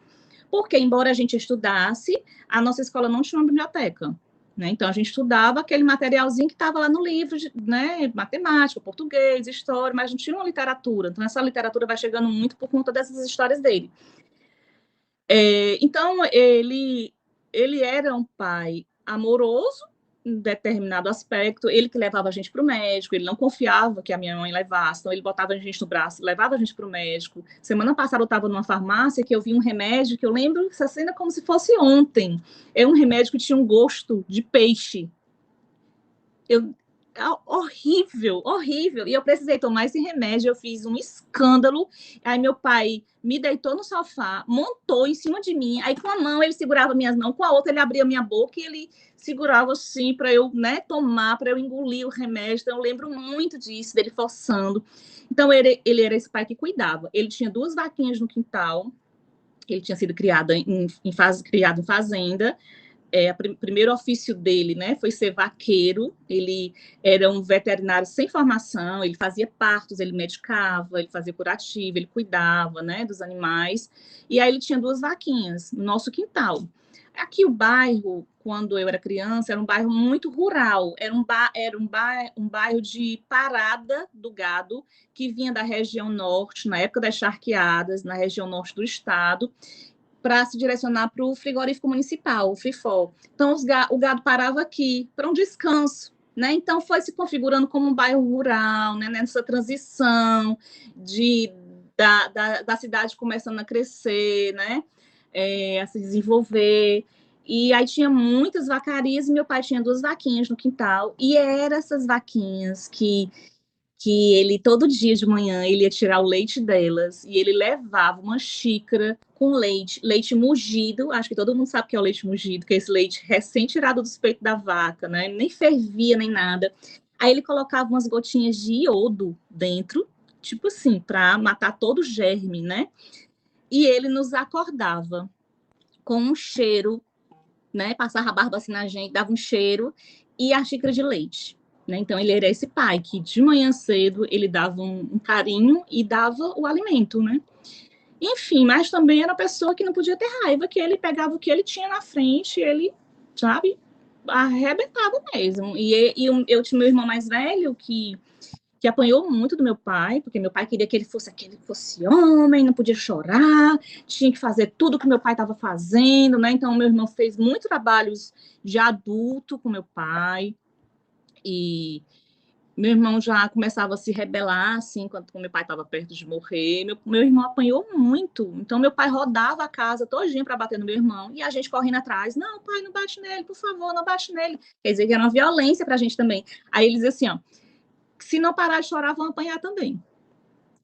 Porque embora a gente estudasse, a nossa escola não tinha uma biblioteca. Né? Então, a gente estudava aquele materialzinho que estava lá no livro, né? Matemática, português, história, mas não tinha uma literatura. Então, essa literatura vai chegando muito por conta dessas histórias dele. Então, ele era um pai amoroso, em determinado aspecto, ele que levava a gente para o médico, ele não confiava que a minha mãe levasse, então ele botava a gente no braço, levava a gente para o médico. Semana passada eu estava numa farmácia que eu vi um remédio que eu lembro essa cena como se fosse ontem. É um remédio que tinha um gosto de peixe. Eu, horrível, horrível. E eu precisei tomar esse remédio, eu fiz um escândalo. Aí meu pai me deitou no sofá, montou em cima de mim. Aí com a mão ele segurava minhas mãos, com a outra ele abria minha boca e ele segurava assim para eu, né, tomar, para eu engolir o remédio. Então eu lembro muito disso, dele forçando. Então ele era esse pai que cuidava. Ele tinha 2 vaquinhas no quintal. Ele tinha sido criado criado em fazenda. O primeiro ofício dele, né, foi ser vaqueiro. Ele era um veterinário sem formação, ele fazia partos, ele medicava, ele fazia curativo, ele cuidava, né, dos animais. E aí ele tinha 2 vaquinhas no nosso quintal. Aqui o bairro, quando eu era criança, era um bairro muito rural, um bairro de parada do gado que vinha da região norte, na época das charqueadas, na região norte do estado, para se direcionar para o frigorífico municipal, o FIFO. Então, o gado parava aqui para um descanso, né? Então foi se configurando como um bairro rural, né? Nessa transição da cidade começando a crescer, né? A se desenvolver. E aí tinha muitas vacarias e meu pai tinha 2 vaquinhas no quintal. E eram essas vaquinhas que ele, todo dia de manhã, ele ia tirar o leite delas e ele levava uma xícara com leite, leite mugido. Acho que todo mundo sabe o que é o leite mugido, que é esse leite recém-tirado dos peitos da vaca, né? Nem fervia nem nada. Aí ele colocava umas gotinhas de iodo dentro, tipo assim, para matar todo o germe, né? E ele nos acordava com um cheiro, né? Passava a barba assim na gente, dava um cheiro e a xícara de leite. Né? Então ele era esse pai que de manhã cedo ele dava um carinho e dava o alimento, né? Enfim, mas também era uma pessoa que não podia ter raiva, que ele pegava o que ele tinha na frente, ele, sabe, arrebentava mesmo. Eu tinha meu irmão mais velho que apanhou muito do meu pai, porque meu pai queria que ele fosse homem, não podia chorar, tinha que fazer tudo que meu pai estava fazendo, né? Então, meu irmão fez muitos trabalhos de adulto com meu pai, e meu irmão já começava a se rebelar, assim, quando meu pai estava perto de morrer. Meu irmão apanhou muito. Então, meu pai rodava a casa todinha para bater no meu irmão. E a gente correndo atrás. Não, pai, não bate nele, por favor, não bate nele. Quer dizer, que era uma violência para a gente também. Aí ele dizia assim, ó, se não parar de chorar, vão apanhar também.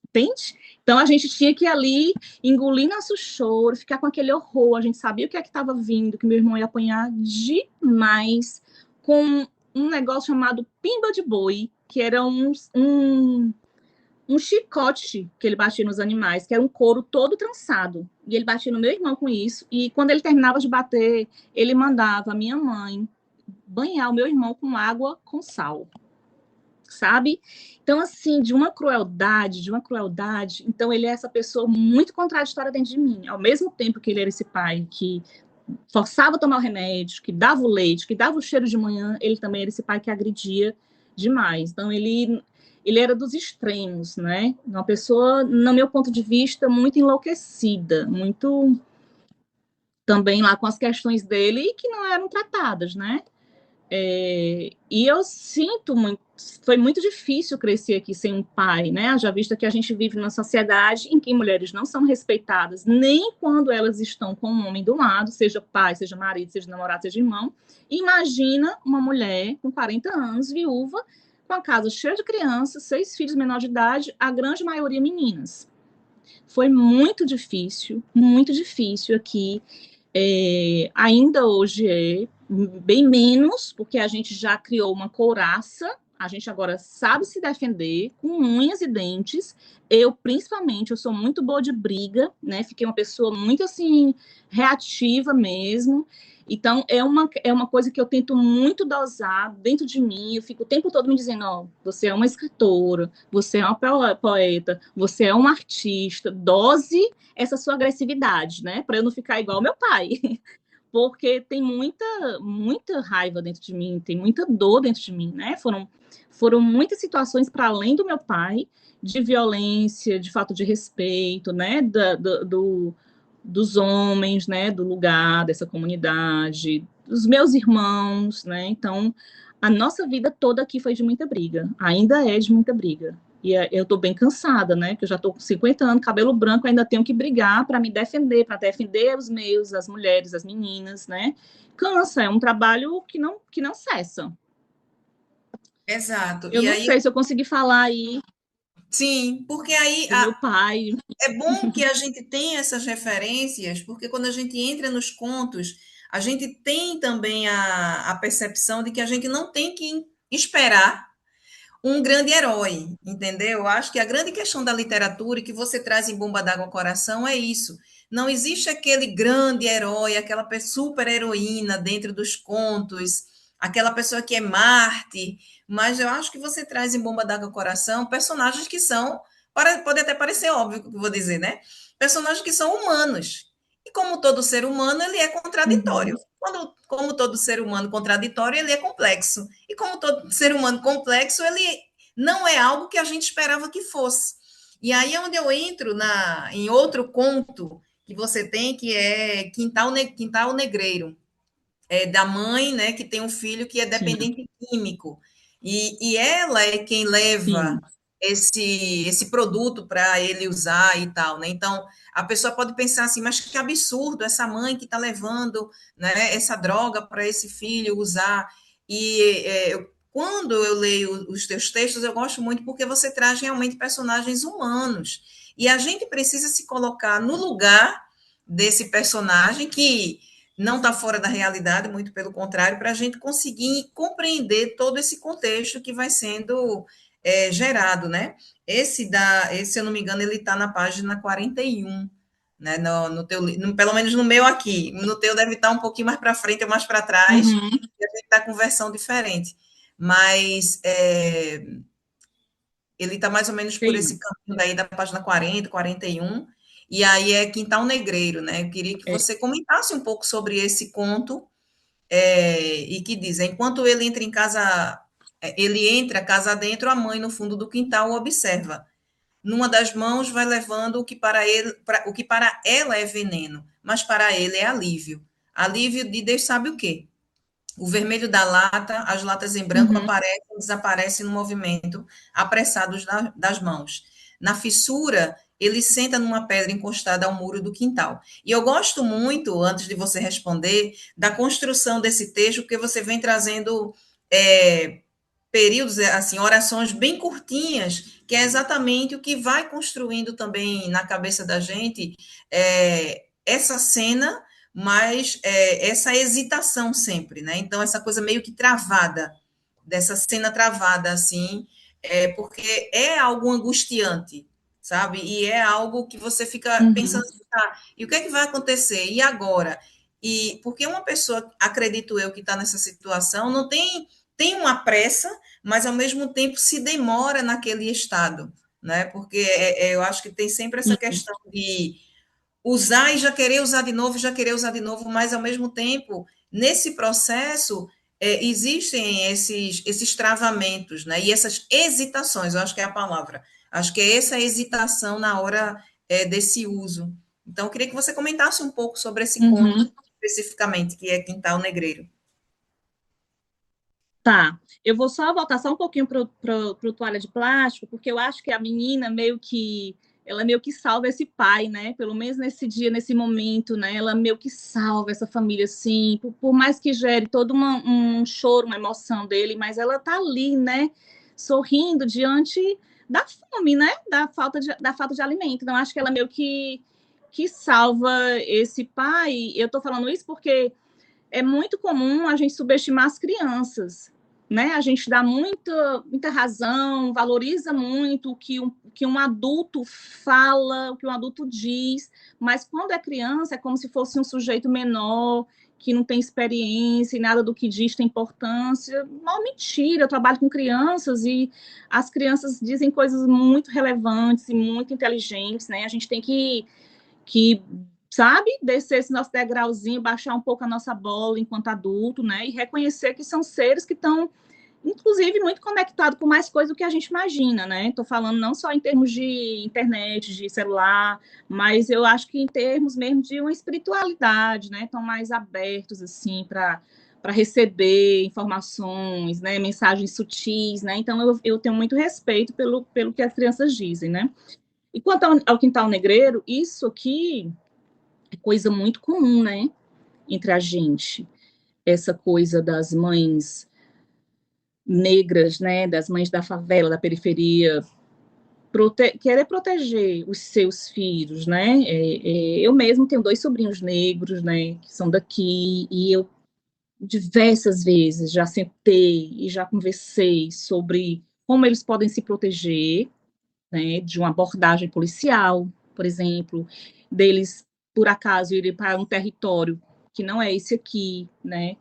Entende? Então, a gente tinha que ir ali, engolir nosso choro, ficar com aquele horror. A gente sabia o que é que estava vindo, que meu irmão ia apanhar demais com um negócio chamado pimba de boi, que era um chicote que ele batia nos animais, que era um couro todo trançado. E ele batia no meu irmão com isso. E quando ele terminava de bater, ele mandava a minha mãe banhar o meu irmão com água com sal, sabe? Então, assim, de uma crueldade. Então, ele é essa pessoa muito contraditória dentro de mim. Ao mesmo tempo que ele era esse pai que forçava a tomar o remédio, que dava o leite, que dava o cheiro de manhã, ele também era esse pai que agredia demais. Então, ele era dos extremos, né? Uma pessoa, no meu ponto de vista, muito enlouquecida, muito também lá com as questões dele que não eram tratadas, né? E eu sinto muito, foi muito difícil crescer aqui sem um pai, né? Já visto que a gente vive numa sociedade em que mulheres não são respeitadas, nem quando elas estão com um homem do lado, seja pai, seja marido, seja namorado, seja irmão. Imagina uma mulher com 40 anos, viúva, com a casa cheia de crianças, 6 filhos menor de idade, a grande maioria meninas. Foi muito difícil aqui. Ainda hoje é bem menos, porque a gente já criou uma couraça, a gente agora sabe se defender com unhas e dentes. Eu, principalmente, eu sou muito boa de briga, né? Fiquei uma pessoa muito, assim, reativa mesmo. Então, é uma coisa que eu tento muito dosar dentro de mim. Eu fico o tempo todo me dizendo, ó, você é uma escritora, você é uma poeta, você é uma artista, dose essa sua agressividade, né? Para eu não ficar igual ao meu pai. Porque tem muita raiva dentro de mim, tem muita dor dentro de mim, né? Foram muitas situações para além do meu pai, de violência, de falta de respeito, né? Dos homens, né? Do lugar, dessa comunidade, dos meus irmãos, né? Então, a nossa vida toda aqui foi de muita briga, ainda é de muita briga. E eu tô bem cansada, né? Que eu já tô com 50 anos, cabelo branco, ainda tenho que brigar para me defender, para defender os meus, as mulheres, as meninas, né? Cansa, é um trabalho que não cessa. Exato. Eu E não aí, sei se eu consegui falar aí sim, porque aí do meu pai. é bom que a gente tenha essas referências, porque quando a gente entra nos contos, a gente tem também a percepção de que a gente não tem que esperar um grande herói, entendeu? Eu acho que a grande questão da literatura e que você traz em Bomba d'Água Coração é isso. Não existe aquele grande herói, aquela super heroína dentro dos contos, aquela pessoa que é Marte, mas eu acho que você traz em Bomba d'Água Coração personagens que são, pode até parecer óbvio o que eu vou dizer, né? Personagens que são humanos. E como todo ser humano, ele é Uhum. contraditório. Como todo ser humano contraditório, ele é complexo. E como todo ser humano complexo, ele não é algo que a gente esperava que fosse. E aí é onde eu entro em outro conto que você tem, que é Quintal Negreiro, da mãe, né, que tem um filho que é Sim. dependente químico. E ela é quem leva Sim. esse produto para ele usar e tal, né? Então, a pessoa pode pensar assim, mas que absurdo essa mãe que está levando, né, essa droga para esse filho usar. E quando eu leio os teus textos, eu gosto muito porque você traz realmente personagens humanos. E a gente precisa se colocar no lugar desse personagem que não está fora da realidade, muito pelo contrário, para a gente conseguir compreender todo esse contexto que vai sendo gerado, né? Esse, se eu não me engano, ele está na página 41, né? No teu, pelo menos no meu aqui. No teu deve estar um pouquinho mais para frente ou mais para trás, Uhum. e a gente está com versão diferente. Mas ele está mais ou menos por esse Sim. caminho daí da página 40, 41, e aí é Quintal Negreiro, né? Eu queria que É. você comentasse um pouco sobre esse conto, e que diz, enquanto ele entra em casa, ele entra casa dentro, a mãe no fundo do quintal o observa. Numa das mãos vai levando o que para ela é veneno, mas para ele é alívio. Alívio de Deus sabe o quê? O vermelho da lata, as latas em branco Uhum. aparecem e desaparecem no movimento apressados das mãos. Na fissura, ele senta numa pedra encostada ao muro do quintal. E eu gosto muito, antes de você responder, da construção desse texto, porque você vem trazendo é, períodos, assim, orações bem curtinhas, que é exatamente o que vai construindo também na cabeça da gente essa cena, mas essa hesitação sempre, né? Então, essa coisa meio que travada, dessa cena travada, assim, porque é algo angustiante, sabe? E é algo que você fica pensando, Uhum. assim, tá, e o que é que vai acontecer? E agora? E porque uma pessoa, acredito eu, que está nessa situação, não tem uma pressa, mas ao mesmo tempo se demora naquele estado, né? Porque eu acho que tem sempre essa Sim. questão de usar e já querer usar de novo, já querer usar de novo, mas ao mesmo tempo, nesse processo, existem esses travamentos, né? E essas hesitações, eu acho que é a palavra. Acho que é essa hesitação na hora desse uso. Então, eu queria que você comentasse um pouco sobre esse conto Uhum. especificamente, que é Quintal Negreiro. Tá. Eu vou só voltar só um pouquinho pro toalha de plástico, porque eu acho que a menina ela meio que salva esse pai, né? Pelo menos nesse dia, nesse momento, né? Ela meio que salva essa família, assim, por mais que gere todo um choro, uma emoção dele, mas ela tá ali, né? Sorrindo diante da fome, né? Da falta de alimento. Então, acho que ela meio que salva esse pai. Eu tô falando isso porque é muito comum a gente subestimar as crianças, né? A gente dá muita razão, valoriza muito que um adulto fala, o que um adulto diz, mas quando é criança é como se fosse um sujeito menor, que não tem experiência e nada do que diz tem importância. Não, mentira, eu trabalho com crianças e as crianças dizem coisas muito relevantes e muito inteligentes, né? A gente tem que sabe, descer esse nosso degrauzinho, baixar um pouco a nossa bola enquanto adulto, né, e reconhecer que são seres que estão, inclusive, muito conectados com mais coisas do que a gente imagina, né, estou falando não só em termos de internet, de celular, mas eu acho que em termos mesmo de uma espiritualidade, né, estão mais abertos, assim, para receber informações, né, mensagens sutis, né, então eu tenho muito respeito pelo que as crianças dizem, né. E quanto ao Quintal Negreiro, isso aqui é coisa muito comum, né, entre a gente. Essa coisa das mães negras, né, das mães da favela, da periferia, querer proteger os seus filhos, né? Eu mesmo tenho dois sobrinhos negros, né, que são daqui, e eu diversas vezes já sentei e já conversei sobre como eles podem se proteger, né, de uma abordagem policial, por exemplo, deles, por acaso, irem para um território que não é esse aqui, né,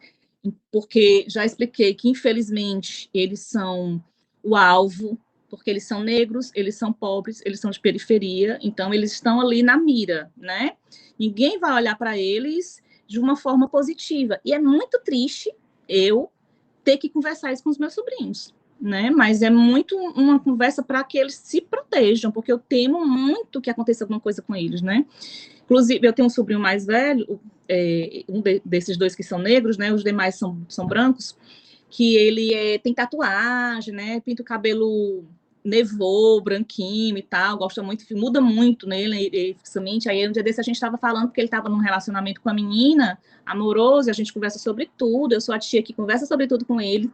porque já expliquei que, infelizmente, eles são o alvo, porque eles são negros, eles são pobres, eles são de periferia, então eles estão ali na mira, né? Ninguém vai olhar para eles de uma forma positiva. E é muito triste eu ter que conversar isso com os meus sobrinhos, né? Mas é muito uma conversa para que eles se protejam, porque eu temo muito que aconteça alguma coisa com eles, né? Inclusive, eu tenho um sobrinho mais velho, desses dois que são negros, né? Os demais são brancos. que ele tem tatuagem, né? Pinta o cabelo nevou, branquinho e tal, gosta muito, muda muito nele, fixamente. Aí um dia desse a gente estava falando porque ele estava num relacionamento com a menina, amoroso, e a gente conversa sobre tudo, eu sou a tia que conversa sobre tudo com ele.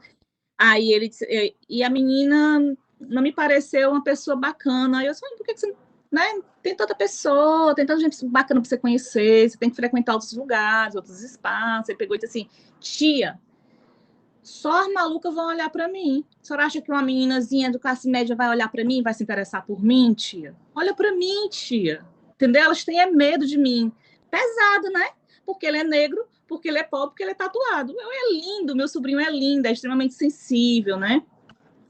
Aí ele disse, e a menina não me pareceu uma pessoa bacana. Aí eu disse, por que você, né? Tem tanta pessoa, tem tanta gente bacana para você conhecer, você tem que frequentar outros lugares, outros espaços. Ele pegou e disse assim, tia, só as malucas vão olhar para mim. A senhora acha que uma meninazinha do classe média vai olhar para mim, vai se interessar por mim, tia? Olha para mim, tia. Entendeu? Elas têm medo de mim. Pesado, né? Porque ele é negro, porque ele é pobre, porque ele é tatuado. É lindo, meu sobrinho é lindo, é extremamente sensível, né?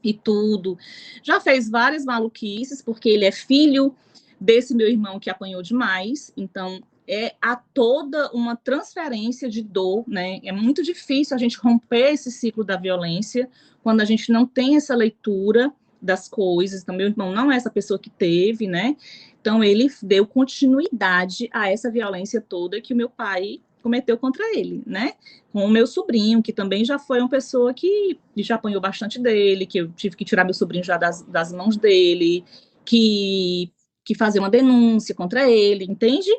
E tudo. Já fez várias maluquices, porque ele é filho desse meu irmão que apanhou demais. Então, há toda uma transferência de dor, né? É muito difícil a gente romper esse ciclo da violência quando a gente não tem essa leitura das coisas. Então, meu irmão não é essa pessoa que teve, né? Então, ele deu continuidade a essa violência toda que o meu pai cometeu contra ele, né? Com o meu sobrinho, que também já foi uma pessoa que já apanhou bastante dele, que eu tive que tirar meu sobrinho já das mãos dele, que fazer uma denúncia contra ele, entende?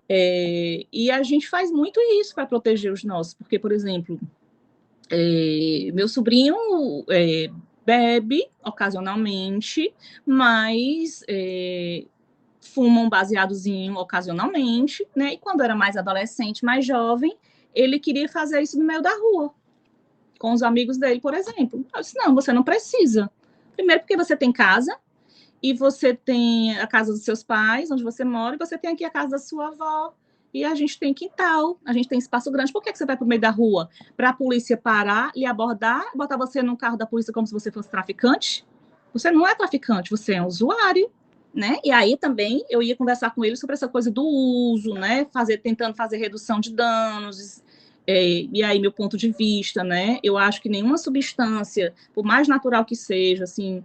E a gente faz muito isso para proteger os nossos, porque, por exemplo, meu sobrinho bebe ocasionalmente, mas fuma um baseadozinho ocasionalmente, né? E quando era mais adolescente, mais jovem, ele queria fazer isso no meio da rua, com os amigos dele, por exemplo. Eu disse, não, você não precisa. Primeiro porque você tem casa, e você tem a casa dos seus pais, onde você mora, e você tem aqui a casa da sua avó, e a gente tem quintal, a gente tem espaço grande. Por que você vai para o meio da rua? Para a polícia parar, lhe abordar, botar você no carro da polícia como se você fosse traficante? Você não é traficante, você é um usuário, né? E aí também eu ia conversar com ele sobre essa coisa do uso, né? Tentando fazer redução de danos. E aí meu ponto de vista, né? Eu acho que nenhuma substância, por mais natural que seja, assim,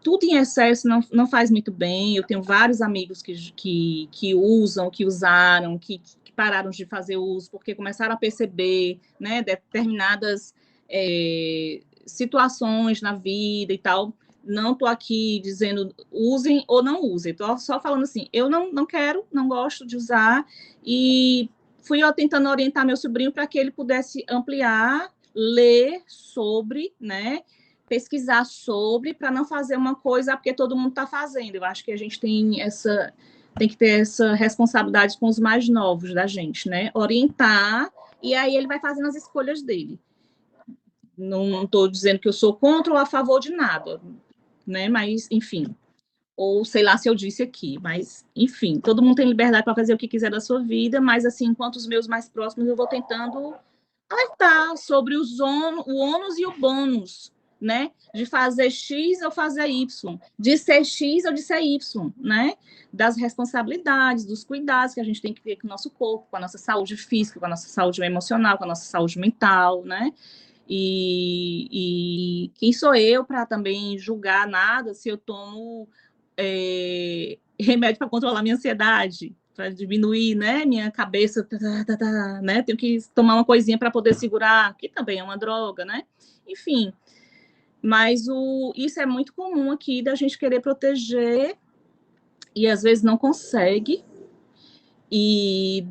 tudo em excesso não faz muito bem. Eu tenho vários amigos que usam, que usaram, que pararam de fazer uso, porque começaram a perceber, né, determinadas situações na vida e tal. Não estou aqui dizendo usem ou não usem, estou só falando assim, eu não quero, não gosto de usar, e fui tentando orientar meu sobrinho para que ele pudesse ampliar, ler sobre, né, pesquisar sobre, para não fazer uma coisa porque todo mundo está fazendo. Eu acho que a gente tem que ter essa responsabilidade com os mais novos da gente, né? Orientar, e aí ele vai fazendo as escolhas dele. Não estou dizendo que eu sou contra ou a favor de nada, né? Mas, enfim. Ou sei lá se eu disse aqui, mas, enfim, todo mundo tem liberdade para fazer o que quiser da sua vida, mas, assim, enquanto os meus mais próximos, eu vou tentando alertar sobre o ônus e o bônus, né? De fazer X ou fazer Y, de ser X ou de ser Y, né? Das responsabilidades, dos cuidados que a gente tem que ter com o nosso corpo, com a nossa saúde física, com a nossa saúde emocional, com a nossa saúde mental, né? E quem sou eu para também julgar nada se eu tomo remédio para controlar minha ansiedade, para diminuir, né, minha cabeça, né, tenho que tomar uma coisinha para poder segurar, que também é uma droga, né, enfim, mas isso é muito comum aqui, da gente querer proteger, e às vezes não consegue, e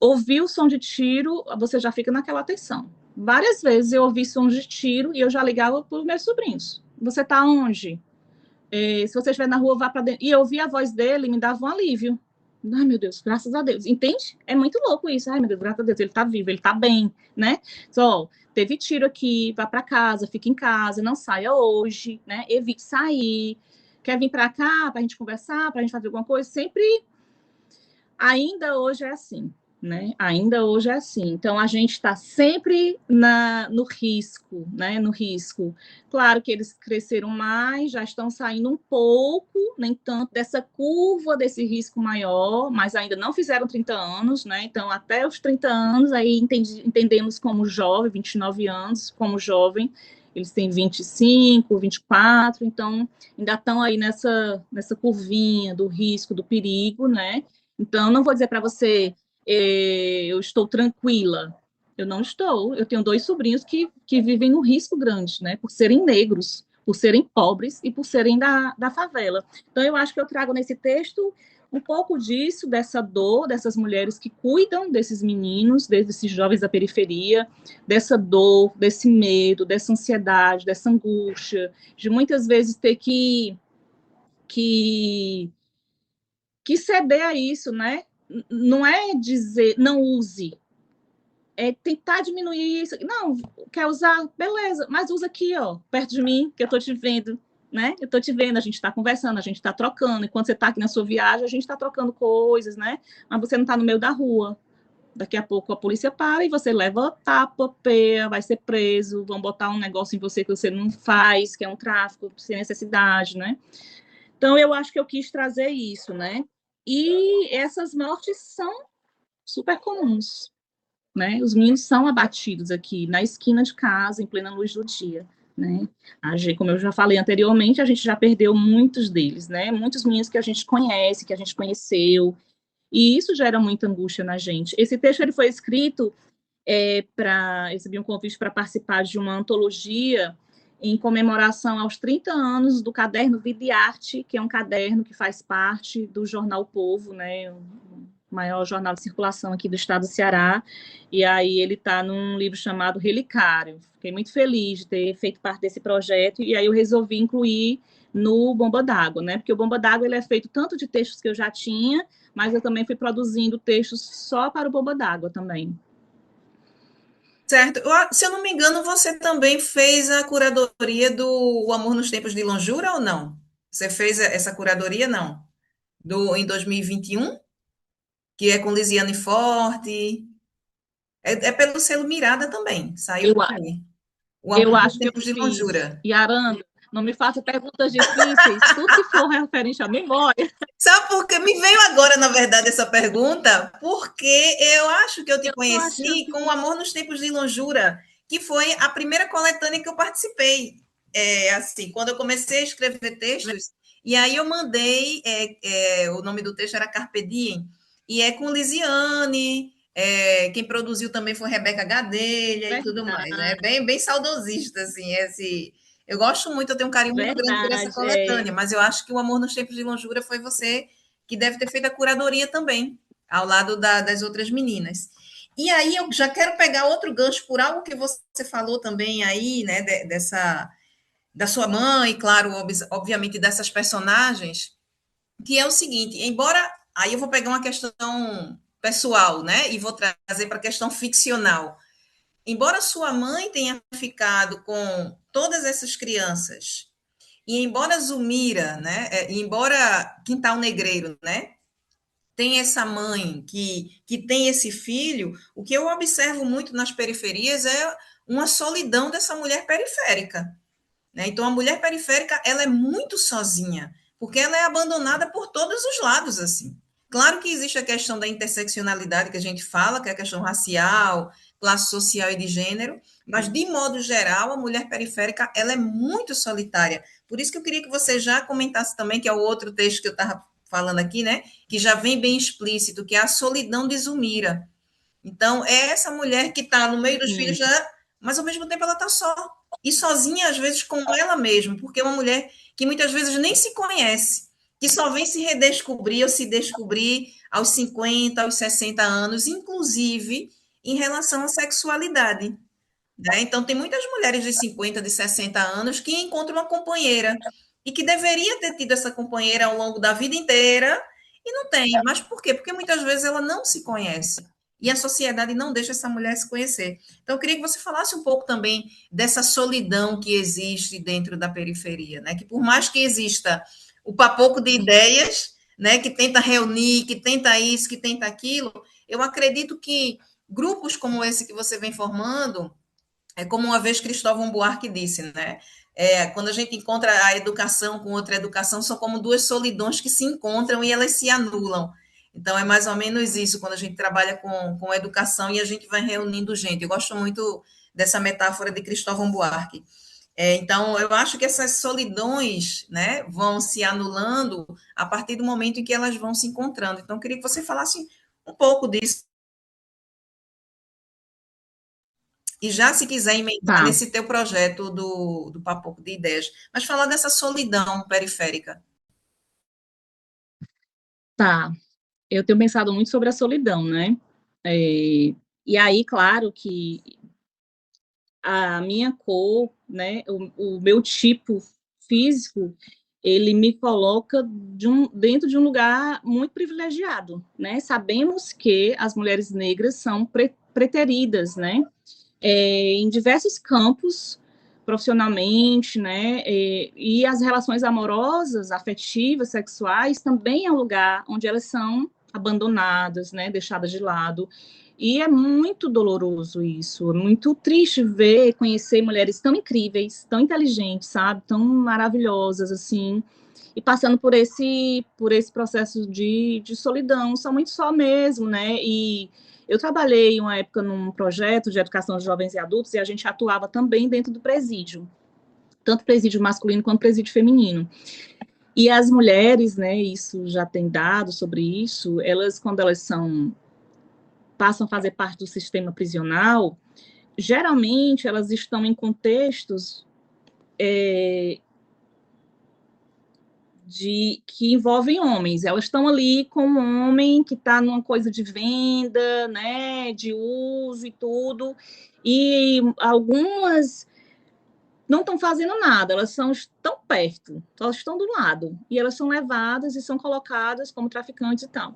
ouvir o som de tiro, você já fica naquela tensão. Várias vezes eu ouvi som de tiro e eu já ligava para os meus sobrinhos. Você está onde? Se você estiver na rua, vá para dentro. E eu ouvia a voz dele, me dava um alívio. Ai, meu Deus, graças a Deus. Entende? É muito louco isso. Ai, meu Deus, graças a Deus, ele tá vivo, ele tá bem, né? Só, teve tiro aqui, vá para casa, fique em casa, não saia hoje, né? Evite sair. Quer vir para cá para a gente conversar, para a gente fazer alguma coisa? Sempre, ainda hoje é assim, né? Ainda hoje é assim. Então a gente está sempre no risco, né? No risco. Claro que eles cresceram mais, já estão saindo um pouco, nem tanto dessa curva desse risco maior, mas ainda não fizeram 30 anos, né? Então até os 30 anos aí entendemos como jovem, 29 anos como jovem. Eles têm 25, 24, então ainda estão aí nessa curvinha do risco, do perigo, né? Então, não vou dizer para você, eu estou tranquila, Eu não estou. Eu tenho dois sobrinhos que vivem num risco grande, né? Por serem negros, por serem pobres e por serem da favela. Então, eu acho que eu trago nesse texto um pouco disso, dessa dor, dessas mulheres que cuidam desses meninos, desses jovens da periferia, dessa dor, desse medo, dessa ansiedade, dessa angústia, de muitas vezes ter que, que ceder a isso, né? Não é dizer não use, é tentar diminuir isso. Não, quer usar? Beleza, mas usa aqui, ó, perto de mim, que eu tô te vendo, né? Eu tô te vendo, a gente tá conversando, a gente tá trocando. Enquanto você tá aqui na sua viagem, a gente tá trocando coisas, né? Mas você não tá no meio da rua. Daqui a pouco a polícia para e você leva tapa, peia, vai ser preso, vão botar um negócio em você que você não faz, que é um tráfico sem necessidade, né? Então eu acho que eu quis trazer isso, né? E essas mortes são super comuns, né? Os meninos são abatidos aqui na esquina de casa, em plena luz do dia, né? A gente, como eu já falei anteriormente, a gente já perdeu muitos deles, né? Muitos meninos que a gente conhece, que a gente conheceu, e isso gera muita angústia na gente. Esse texto ele foi escrito para recebi um convite para participar de uma antologia em comemoração aos 30 anos do caderno Vida e Arte, que é um caderno que faz parte do jornal O Povo, né? Maior jornal de circulação aqui do estado do Ceará, e aí ele está num livro chamado Relicário. Fiquei muito feliz de ter feito parte desse projeto, e aí eu resolvi incluir no Bomba d'Água, né? Porque o Bomba d'Água ele é feito tanto de textos que eu já tinha, mas eu também fui produzindo textos só para o Bomba d'Água também. Certo. Se eu não me engano, você também fez a curadoria do O Amor nos Tempos de Longura ou não? Você fez essa curadoria, não? Em 2021, que é com Lisiane Forte. É pelo selo Mirada também, saiu Eu, por aí. O eu Amor nos acho que eu Tempos de fiz. Longura. E Aranda, não me faça perguntas difíceis, tudo que for referente à memória, Sabe por que me veio agora, na verdade, essa pergunta? Porque eu acho que eu te eu tô conheci com achando. O Amor nos Tempos de Longura, que foi a primeira coletânea que eu participei. Assim, quando eu comecei a escrever textos, e aí eu mandei, o nome do texto era Carpe Diem, e é com Lisiane, quem produziu também foi Rebeca Gadelha e tudo mais, né? Verdade, Bem saudosista, assim, eu gosto muito, eu tenho um carinho muito grande por essa verdade. coletânea, mas eu acho que o Amor nos Tempos de Longura foi você que deve ter feito a curadoria também, ao lado das outras meninas. E aí eu já quero pegar outro gancho por algo que você falou também aí, né, dessa da sua mãe, claro, obviamente dessas personagens, que é o seguinte, embora aí eu vou pegar uma questão pessoal, né, e vou trazer para a questão ficcional. Embora sua mãe tenha ficado com todas essas crianças e embora Zumira, né, embora Quintal Negreiro, né, tem essa mãe que tem esse filho, o que eu observo muito nas periferias é uma solidão dessa mulher periférica, né? Então a mulher periférica ela é muito sozinha, porque ela é abandonada por todos os lados assim. Claro que existe a questão da interseccionalidade que a gente fala, que é a questão racial, classe social e de gênero, mas de modo geral a mulher periférica ela é muito solitária. Por isso que eu queria que você já comentasse também, que é o outro texto que eu estava falando aqui, né? Que já vem bem explícito, que é a solidão de Zumira. Então, é essa mulher que está no meio dos filhos, Sim, já, mas ao mesmo tempo ela está só. E sozinha, às vezes, com ela mesma, porque é uma mulher que muitas vezes nem se conhece, que só vem se redescobrir ou se descobrir aos 50, aos 60 anos, inclusive em relação à sexualidade. Né? Então, tem muitas mulheres de 50, de 60 anos que encontram uma companheira e que deveria ter tido essa companheira ao longo da vida inteira e não tem. Mas por quê? Porque muitas vezes ela não se conhece e a sociedade não deixa essa mulher se conhecer. Então, eu queria que você falasse um pouco também dessa solidão que existe dentro da periferia, né? Que por mais que exista o papoco de ideias, né? Que tenta reunir, que tenta isso, que tenta aquilo, eu acredito que grupos como esse que você vem formando é como uma vez Cristóvão Buarque disse, né? Quando a gente encontra a educação com outra educação, são como duas solidões que se encontram e elas se anulam. Então, é mais ou menos isso, quando a gente trabalha com educação e a gente vai reunindo gente. Eu gosto muito dessa metáfora de Cristóvão Buarque. Então, eu acho que essas solidões, né, vão se anulando a partir do momento em que elas vão se encontrando. Então, eu queria que você falasse um pouco disso. E já se quiser emendar Tá, nesse teu projeto do Papo de Ideias, mas falar dessa solidão periférica. tá. Eu tenho pensado muito sobre a solidão, né? É, e aí, claro que a minha cor, né, o meu tipo físico, ele me coloca dentro de um lugar muito privilegiado, né? Sabemos que as mulheres negras são preteridas, né? Em diversos campos, profissionalmente, né? E as relações amorosas, afetivas, sexuais, também é um lugar onde elas são abandonadas, né? Deixadas de lado. E é muito doloroso isso, é muito triste ver, conhecer mulheres tão incríveis, tão inteligentes, sabe? Tão maravilhosas, assim, e passando por esse processo de solidão, somente só mesmo, né? E eu trabalhei uma época num projeto de educação de jovens e adultos e a gente atuava também dentro do presídio, tanto presídio masculino quanto presídio feminino. E as mulheres, né, isso já tem dados sobre isso, elas, quando elas passam a fazer parte do sistema prisional, geralmente elas estão em contextos que envolvem homens. Elas estão ali com um homem que está numa coisa de venda, né, de uso e tudo, e algumas não estão fazendo nada, estão perto, elas estão do lado, e elas são levadas e são colocadas como traficantes e tal.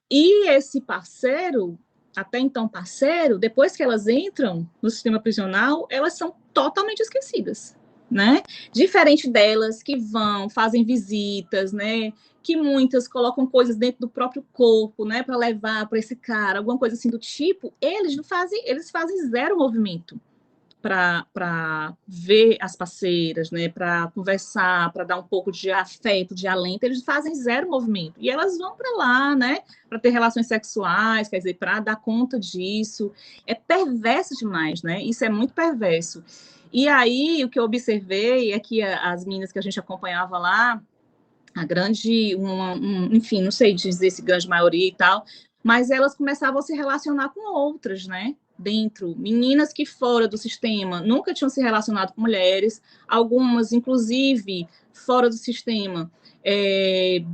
E esse parceiro, até então parceiro, depois que elas entram no sistema prisional, elas são totalmente esquecidas, né? Diferente delas que vão, fazem visitas, né? Que muitas colocam coisas dentro do próprio corpo, né, para levar para esse cara, alguma coisa assim do tipo, eles não fazem, eles fazem zero movimento para ver as parceiras, né, para conversar, para dar um pouco de afeto, de alento, eles fazem zero movimento. E elas vão para lá, né, para ter relações sexuais, quer dizer, para dar conta disso. É perverso demais, né? Isso é muito perverso. E aí, o que eu observei é que as meninas que a gente acompanhava lá, a grande, enfim, não sei dizer se grande maioria e tal, mas elas começavam a se relacionar com outras, né? Dentro, meninas que fora do sistema nunca tinham se relacionado com mulheres, algumas, inclusive, fora do sistema,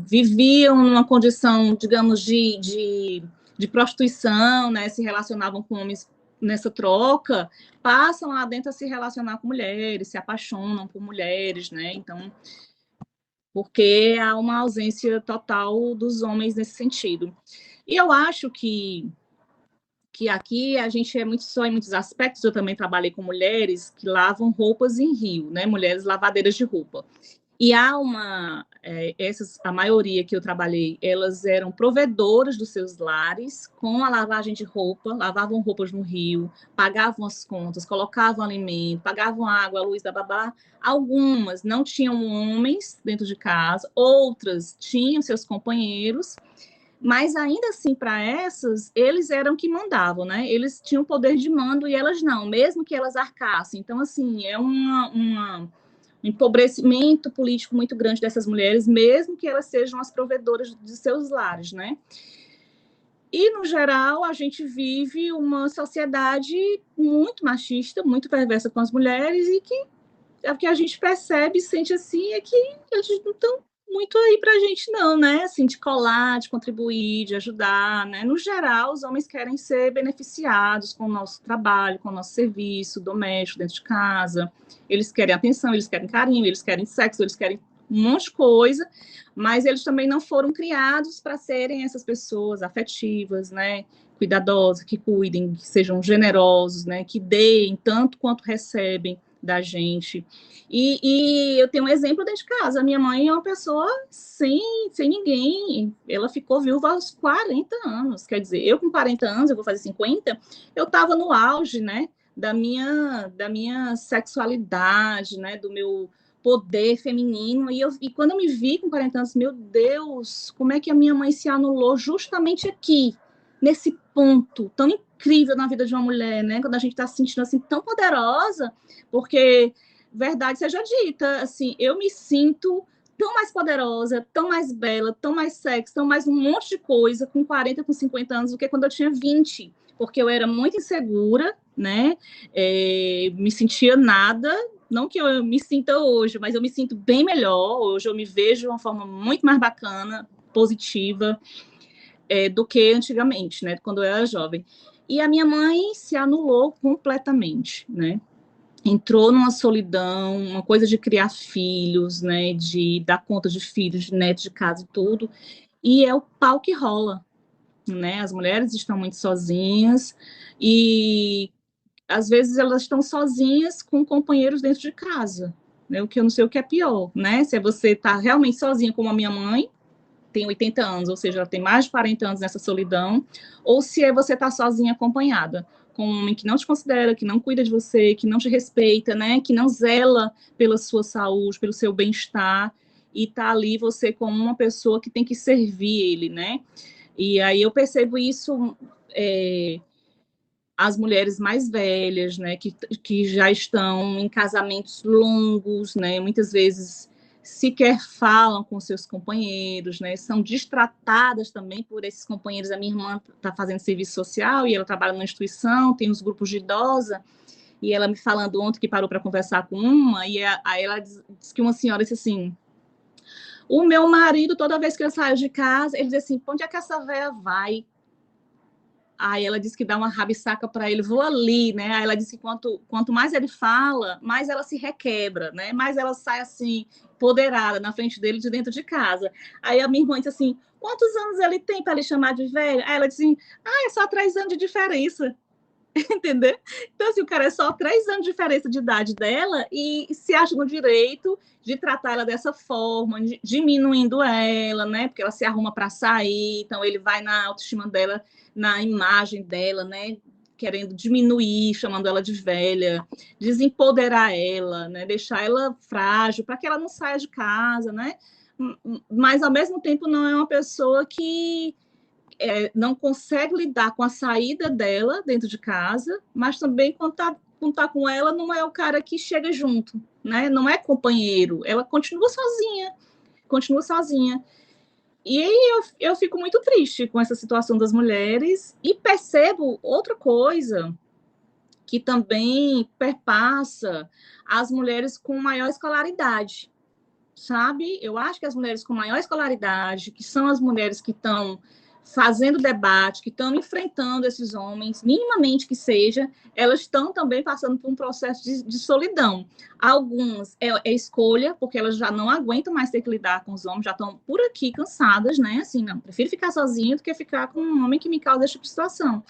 viviam numa condição, digamos, de prostituição, né? Se relacionavam com homens nessa troca, passam lá dentro a se relacionar com mulheres, se apaixonam por mulheres, né? Então, porque há uma ausência total dos homens nesse sentido. E eu acho que aqui a gente é muito só em muitos aspectos. Eu também trabalhei com mulheres que lavam roupas em rio, né? Mulheres lavadeiras de roupa. E há a maioria que eu trabalhei, elas eram provedoras dos seus lares com a lavagem de roupa, lavavam roupas no rio, pagavam as contas, colocavam alimento, pagavam água, a luz da babá. Algumas não tinham homens dentro de casa, outras tinham seus companheiros, mas ainda assim, para essas, eles eram que mandavam, né? Eles tinham poder de mando e elas não, mesmo que elas arcassem. Então, assim, é um empobrecimento político muito grande dessas mulheres, mesmo que elas sejam as provedoras de seus lares, né? E, no geral, a gente vive uma sociedade muito machista, muito perversa com as mulheres, e que o que a gente percebe e sente assim é que eles não estão muito aí para a gente, não, né? Assim, de colar, de contribuir, de ajudar, né? No geral, os homens querem ser beneficiados com o nosso trabalho, com o nosso serviço doméstico dentro de casa. Eles querem atenção, eles querem carinho, eles querem sexo, eles querem um monte de coisa, mas eles também não foram criados para serem essas pessoas afetivas, né? Cuidadosas, que cuidem, que sejam generosos, né? Que deem tanto quanto recebem da gente. E eu tenho um exemplo dentro de casa. A minha mãe é uma pessoa sem ninguém. Ela ficou viúva aos 40 anos. Quer dizer, eu com 40 anos, eu vou fazer 50, eu estava no auge, né? Da minha sexualidade, né? Do meu poder feminino. E quando eu me vi com 40 anos, meu Deus, como é que a minha mãe se anulou justamente aqui, nesse ponto tão incrível na vida de uma mulher, né? Quando a gente está se sentindo assim tão poderosa, porque verdade seja dita, assim, eu me sinto tão mais poderosa, tão mais bela, tão mais sexy, tão mais um monte de coisa com 40, com 50 anos do que quando eu tinha 20. porque eu era muito insegura, né? Me sentia nada, não que eu me sinta hoje, mas eu me sinto bem melhor. Hoje eu me vejo de uma forma muito mais bacana, positiva, do que antigamente, né? Quando eu era jovem. E a minha mãe se anulou completamente, né? Entrou numa solidão, uma coisa de criar filhos, né? De dar conta de filhos, de netos, de casa e tudo. E é o pau que rola, né? As mulheres estão muito sozinhas e às vezes elas estão sozinhas com companheiros dentro de casa, né? O que eu não sei o que é pior, né? Se você está realmente sozinha, como a minha mãe, tem 80 anos, ou seja, ela tem mais de 40 anos nessa solidão, ou se você está sozinha acompanhada, com um homem que não te considera, que não cuida de você, que não te respeita, né? Que não zela pela sua saúde, pelo seu bem-estar, e tá ali você como uma pessoa que tem que servir ele, né? E aí eu percebo isso, as mulheres mais velhas, né, que já estão em casamentos longos, né, muitas vezes sequer falam com seus companheiros, né, são destratadas também por esses companheiros. A minha irmã está fazendo serviço social e ela trabalha numa instituição, tem os grupos de idosa, e ela me falando ontem que parou para conversar com uma, e aí ela diz que uma senhora disse assim: o meu marido, toda vez que eu saio de casa, ele diz assim: onde é que essa véia vai? Aí ela disse que dá uma rabisaca para ele, vou ali, né? Aí ela disse que quanto mais ele fala, mais ela se requebra, né? Mais ela sai assim, empoderada na frente dele de dentro de casa. Aí a minha irmã disse assim: quantos anos ele tem para ele chamar de velho? Aí ela disse assim: é só 3 anos de diferença. Entendeu? Então, assim, o cara é só 3 anos de diferença de idade dela e se acha no direito de tratar ela dessa forma, diminuindo ela, né? Porque ela se arruma para sair, então ele vai na autoestima dela, na imagem dela, né? Querendo diminuir, chamando ela de velha, desempoderar ela, né? Deixar ela frágil para que ela não saia de casa, né? Mas ao mesmo tempo não é uma pessoa que não consegue lidar com a saída dela dentro de casa, mas também quando tá com ela, não é o cara que chega junto, né? Não é companheiro, ela continua sozinha, continua sozinha. E aí eu fico muito triste com essa situação das mulheres e percebo outra coisa que também perpassa as mulheres com maior escolaridade, sabe? Eu acho que as mulheres com maior escolaridade, que são as mulheres que estão fazendo debate, que estão enfrentando esses homens, minimamente que seja, elas estão também passando por um processo de solidão. Algumas é escolha, porque elas já não aguentam mais ter que lidar com os homens, já estão por aqui cansadas, né? Assim, não, prefiro ficar sozinha do que ficar com um homem que me causa esse tipo de situação.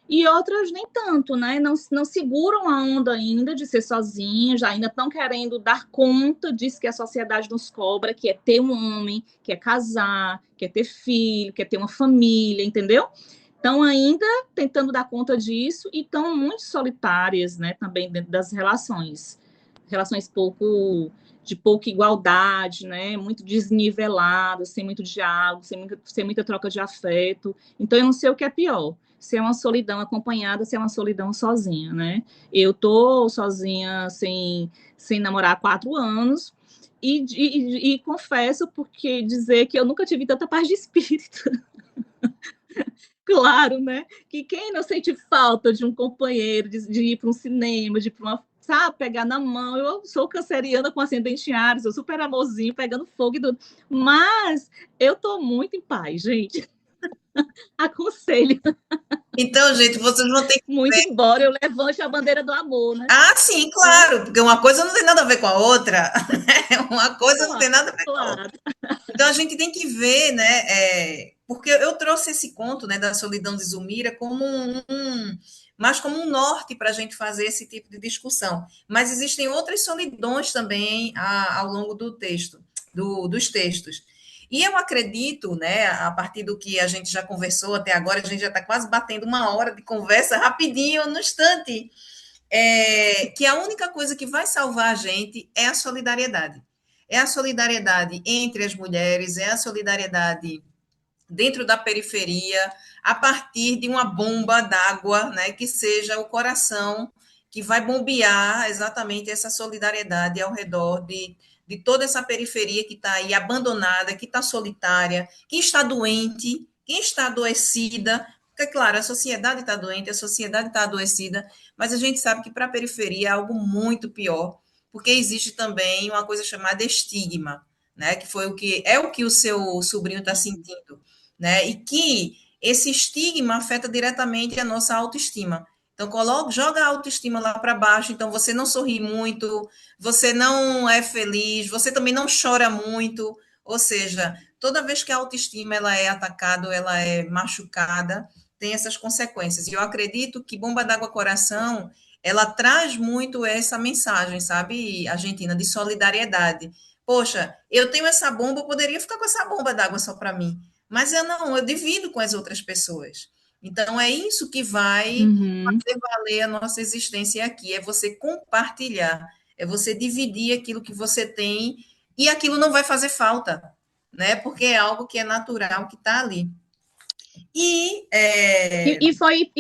E outras nem tanto, né? Não seguram a onda ainda de ser sozinhas, já ainda estão querendo dar conta disso que a sociedade nos cobra, que é ter um homem, que é casar, que é ter filho, que é ter uma família, entendeu? Estão ainda tentando dar conta disso e estão muito solitárias, né? Também dentro das relações. Relações de pouca igualdade, né? Muito desniveladas, sem muito diálogo, sem muita troca de afeto. Então, eu não sei o que é pior, se é uma solidão acompanhada, se é uma solidão sozinha, né? Eu tô sozinha sem namorar há 4 anos e confesso porque dizer que eu nunca tive tanta paz de espírito. Claro, né? Que quem não sente falta de um companheiro, de ir para um cinema, de ir para uma, sabe, pegar na mão. Eu sou canceriana com ascendente em Áries, sou super amorzinho, pegando fogo e tudo. Mas eu tô muito em paz, gente. Aconselho. Então, gente, vocês vão ter que Muito ver. embora eu levante a bandeira do amor, né? Ah, sim, claro, porque uma coisa não tem nada a ver com a outra. Uma coisa não tem Claro, nada a ver com a outra. claro. Então, a gente tem que ver, né? Porque eu trouxe esse conto, né, da solidão de Zulmira como mais como um norte para a gente fazer esse tipo de discussão. Mas existem outras solidões também ao longo do texto, dos textos. E eu acredito, né, a partir do que a gente já conversou até agora, a gente já está quase batendo 1 hora de conversa rapidinho, no instante, que a única coisa que vai salvar a gente é a solidariedade. É a solidariedade entre as mulheres, é a solidariedade dentro da periferia, a partir de uma bomba d'água, né, que seja o coração que vai bombear exatamente essa solidariedade ao redor de toda essa periferia que está aí abandonada, que está solitária, que está doente, que está adoecida, Porque, claro, a sociedade está doente, a sociedade está adoecida, mas a gente sabe que para a periferia é algo muito pior, porque existe também uma coisa chamada estigma, né? Que foi o que o seu sobrinho está sentindo, né? E que esse estigma afeta diretamente a nossa autoestima. Então, joga a autoestima lá para baixo. Então, você não sorri muito, você não é feliz, você também não chora muito. Ou seja, toda vez que a autoestima ela é atacada, ela é machucada, tem essas consequências. E eu acredito que Bomba d'Água Coração, ela traz muito essa mensagem, sabe, Argentina, de solidariedade. Poxa, eu tenho essa bomba, eu poderia ficar com essa bomba d'água só para mim, mas eu não, eu divido com as outras pessoas. Então, é isso que vai Uhum. fazer valer a nossa existência aqui, é você compartilhar, é você dividir aquilo que você tem e aquilo não vai fazer falta, né? Porque é algo que é natural, que está ali. E E foi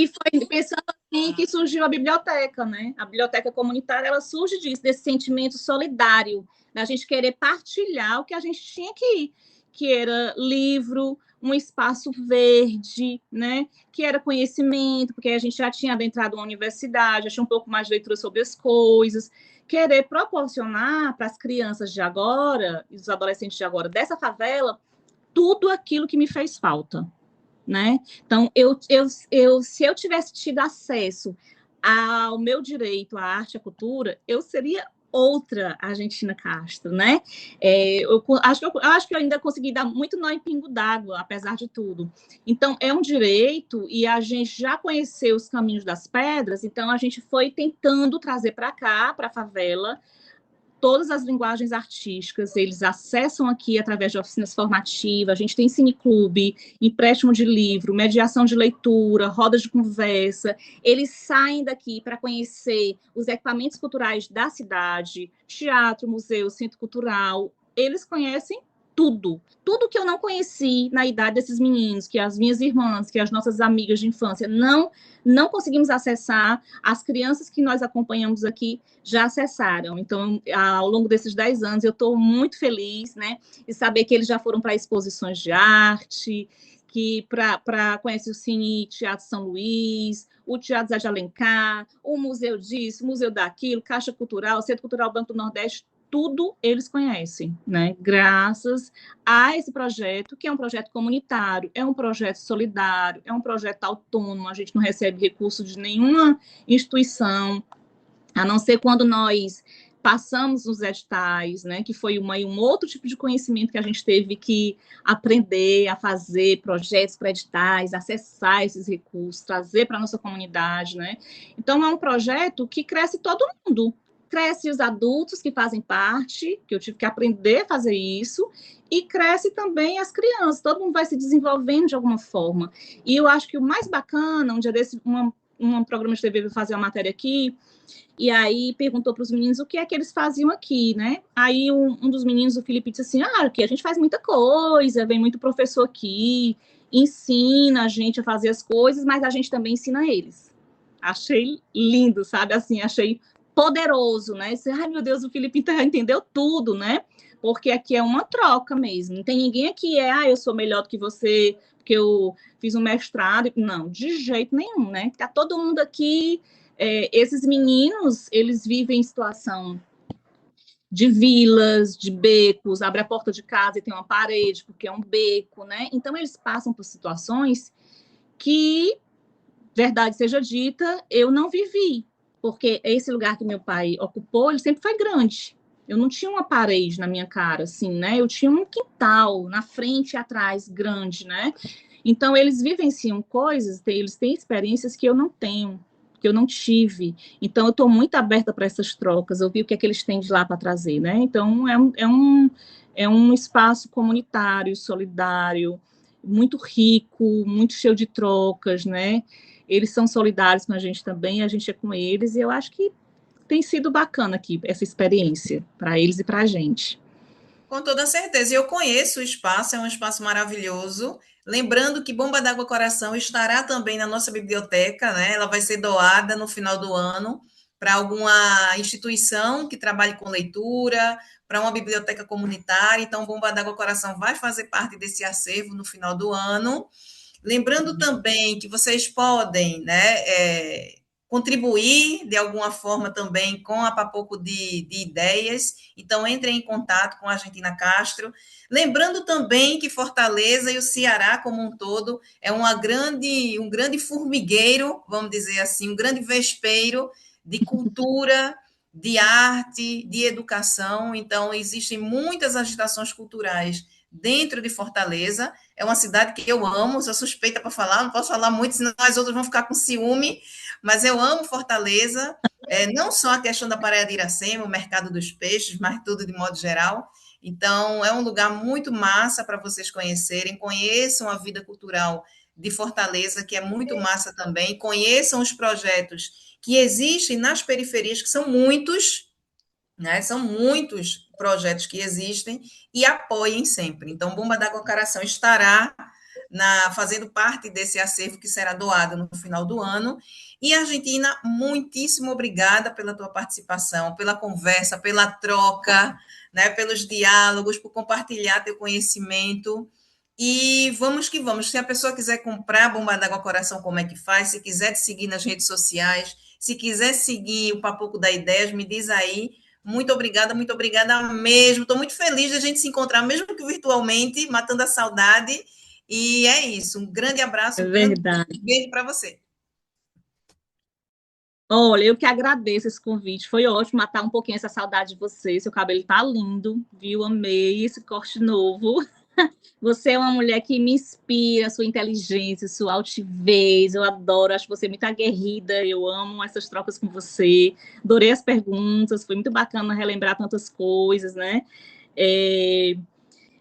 pensando assim que surgiu a biblioteca, né? A biblioteca comunitária, ela surge disso, desse sentimento solidário, da gente querer partilhar o que a gente tinha aqui, que era livro, um espaço verde, né? Que era conhecimento, porque a gente já tinha adentrado uma universidade, já tinha um pouco mais de leitura sobre as coisas, querer proporcionar para as crianças de agora, e os adolescentes de agora dessa favela, tudo aquilo que me fez falta, né? Então, se eu tivesse tido acesso ao meu direito à arte e à cultura, eu seria outra Argentina Castro, né? Eu acho que eu ainda consegui dar muito nó em pingo d'água, apesar de tudo. Então, é um direito e a gente já conheceu os caminhos das pedras, então a gente foi tentando trazer para cá, para a favela, todas as linguagens artísticas, eles acessam aqui através de oficinas formativas, a gente tem cineclube, empréstimo de livro, mediação de leitura, rodas de conversa, eles saem daqui para conhecer os equipamentos culturais da cidade, teatro, museu, centro cultural, eles conhecem tudo, tudo que eu não conheci na idade desses meninos, que as minhas irmãs, que as nossas amigas de infância não conseguimos acessar, as crianças que nós acompanhamos aqui já acessaram. Então, ao longo desses 10 anos, eu estou muito feliz, né, de saber que eles já foram para exposições de arte, que para conhecer o Cine Teatro São Luís, o Teatro Zé de Alencar, o museu disso, o museu daquilo, Caixa Cultural, Centro Cultural Banco do Nordeste, tudo eles conhecem, né? Graças a esse projeto, que é um projeto comunitário, é um projeto solidário, é um projeto autônomo, a gente não recebe recurso de nenhuma instituição, a não ser quando nós passamos nos editais, né, que foi um outro tipo de conhecimento que a gente teve que aprender a fazer projetos para editais, acessar esses recursos, trazer para a nossa comunidade, né? Então, é um projeto que cresce todo mundo, cresce os adultos que fazem parte, que eu tive que aprender a fazer isso, e cresce também as crianças, todo mundo vai se desenvolvendo de alguma forma. E eu acho que o mais bacana, um dia desse, um programa de TV veio fazer uma matéria aqui, e aí perguntou para os meninos o que é que eles faziam aqui, né? Aí um dos meninos, o Felipe, disse assim: aqui a gente faz muita coisa, vem muito professor aqui, ensina a gente a fazer as coisas, mas a gente também ensina eles. Achei lindo, sabe? Assim, achei poderoso, né? Ai, meu Deus, o Felipe entendeu tudo, né? Porque aqui é uma troca mesmo. Não tem ninguém aqui eu sou melhor do que você, porque eu fiz um mestrado. Não, de jeito nenhum, né? Tá todo mundo aqui. Esses meninos, eles vivem em situação de vilas, de becos, abre a porta de casa e tem uma parede, porque é um beco, né? Então, eles passam por situações que, verdade seja dita, eu não vivi, porque esse lugar que meu pai ocupou, ele sempre foi grande. Eu não tinha uma parede na minha cara, assim, né? Eu tinha um quintal na frente e atrás, grande, né? Então, eles vivenciam coisas, eles têm experiências que eu não tenho, que eu não tive. Então, eu estou muito aberta para essas trocas, eu vi o que é que eles têm de lá para trazer, né? Então, é um espaço comunitário, solidário, muito rico, muito cheio de trocas, né? Eles são solidários com a gente também, a gente é com eles, e eu acho que tem sido bacana aqui essa experiência para eles e para a gente. Com toda certeza. E eu conheço o espaço, é um espaço maravilhoso. Lembrando que Bomba d'Água Coração estará também na nossa biblioteca, né? Ela vai ser doada no final do ano para alguma instituição que trabalhe com leitura, para uma biblioteca comunitária. Então, Bomba d'Água Coração vai fazer parte desse acervo no final do ano. Lembrando também que vocês podem, né, contribuir de alguma forma também com a Papoco de Ideias, então entrem em contato com a Argentina Castro. Lembrando também que Fortaleza e o Ceará como um todo é um grande formigueiro, vamos dizer assim, um grande vespeiro de cultura, de arte, de educação. Então, existem muitas agitações culturais dentro de Fortaleza. É uma cidade que eu amo, sou suspeita para falar, não posso falar muito, senão as outras vão ficar com ciúme, mas eu amo Fortaleza, não só a questão da Praia de Iracema, o mercado dos peixes, mas tudo de modo geral. Então, é um lugar muito massa para vocês conhecerem, conheçam a vida cultural de Fortaleza, que é muito massa também, conheçam os projetos que existem nas periferias, que são muitos, né? São muitos projetos que existem e apoiem sempre. Então, Bomba d'Água Coração estará fazendo parte desse acervo que será doado no final do ano. E, Argentina, muitíssimo obrigada pela tua participação, pela conversa, pela troca, né, pelos diálogos, por compartilhar teu conhecimento. E vamos que vamos. Se a pessoa quiser comprar Bomba d'Água Coração, como é que faz? Se quiser te seguir nas redes sociais, se quiser seguir o Papoco da Ideias, me diz aí. Muito obrigada mesmo. Estou muito feliz de a gente se encontrar, mesmo que virtualmente, matando a saudade. E é isso. Um grande abraço, É um grande verdade. beijo para você. Olha, eu que agradeço esse convite. Foi ótimo matar um pouquinho essa saudade de você. Seu cabelo tá lindo, viu? Amei esse corte novo. Você é uma mulher que me inspira, sua inteligência, sua altivez. Eu adoro, acho você muito aguerrida. Eu amo essas trocas com você. Adorei as perguntas, foi muito bacana relembrar tantas coisas, né? É,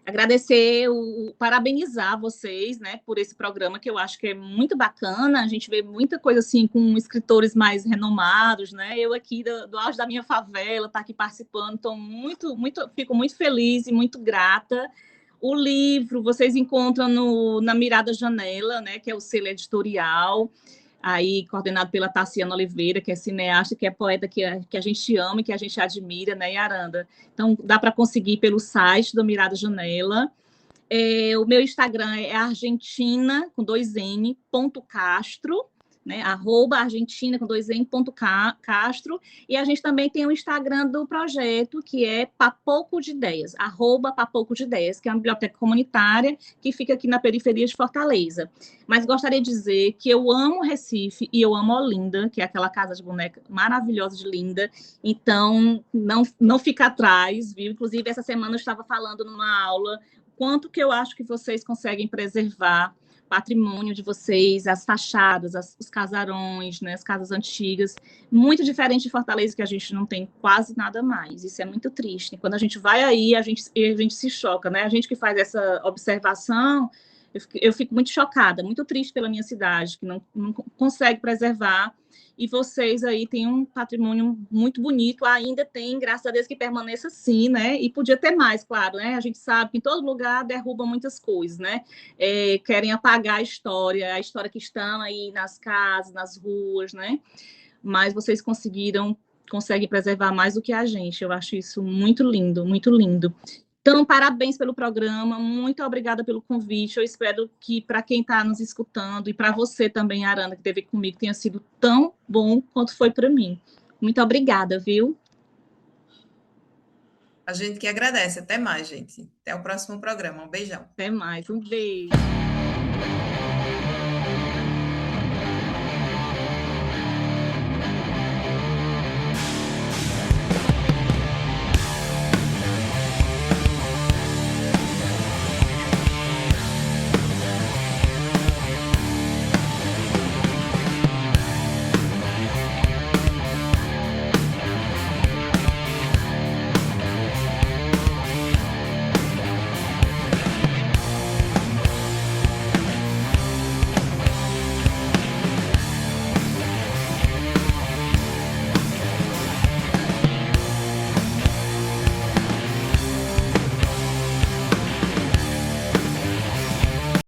agradecer, parabenizar vocês, né, por esse programa que eu acho que é muito bacana. A gente vê muita coisa assim com escritores mais renomados, né? Eu aqui do auge da minha favela, tá aqui participando, então fico muito feliz e muito grata. O livro vocês encontram na Mirada Janela, né, que é o selo editorial, aí coordenado pela Tassiana Oliveira, que é cineasta, que é poeta que a gente ama e que a gente admira, né, Yaranda? Então, dá para conseguir pelo site do Mirada Janela. O meu Instagram é argentina, com 2N, ponto Castro, né, @argentina, com 2N, ponto Castro, e a gente também tem o Instagram do projeto, que é Papoco de Ideias, @Papoco de Ideias, que é uma biblioteca comunitária que fica aqui na periferia de Fortaleza. Mas gostaria de dizer que eu amo Recife e eu amo Olinda, que é aquela casa de boneca maravilhosa de Linda, então não fica atrás, viu? Inclusive, essa semana eu estava falando numa aula quanto que eu acho que vocês conseguem preservar patrimônio de vocês, as fachadas, os casarões, né, as casas antigas, muito diferente de Fortaleza, que a gente não tem quase nada mais. Isso é muito triste. Quando a gente vai aí, a gente se choca, né? A gente que faz essa observação, eu fico muito chocada, muito triste pela minha cidade, que não consegue preservar. E vocês aí têm um patrimônio muito bonito, ainda tem, graças a Deus, que permaneça assim, né? E podia ter mais, claro, né? A gente sabe que em todo lugar derruba muitas coisas, né? Querem apagar a história que estão aí nas casas, nas ruas, né? Mas vocês conseguem preservar mais do que a gente. Eu acho isso muito lindo, muito lindo. Então, parabéns pelo programa, muito obrigada pelo convite. Eu espero que para quem está nos escutando e para você também, Arana, que esteve comigo, tenha sido tão bom quanto foi para mim. Muito obrigada, viu? A gente que agradece. Até mais, gente. Até o próximo programa. Um beijão. Até mais. Um beijo.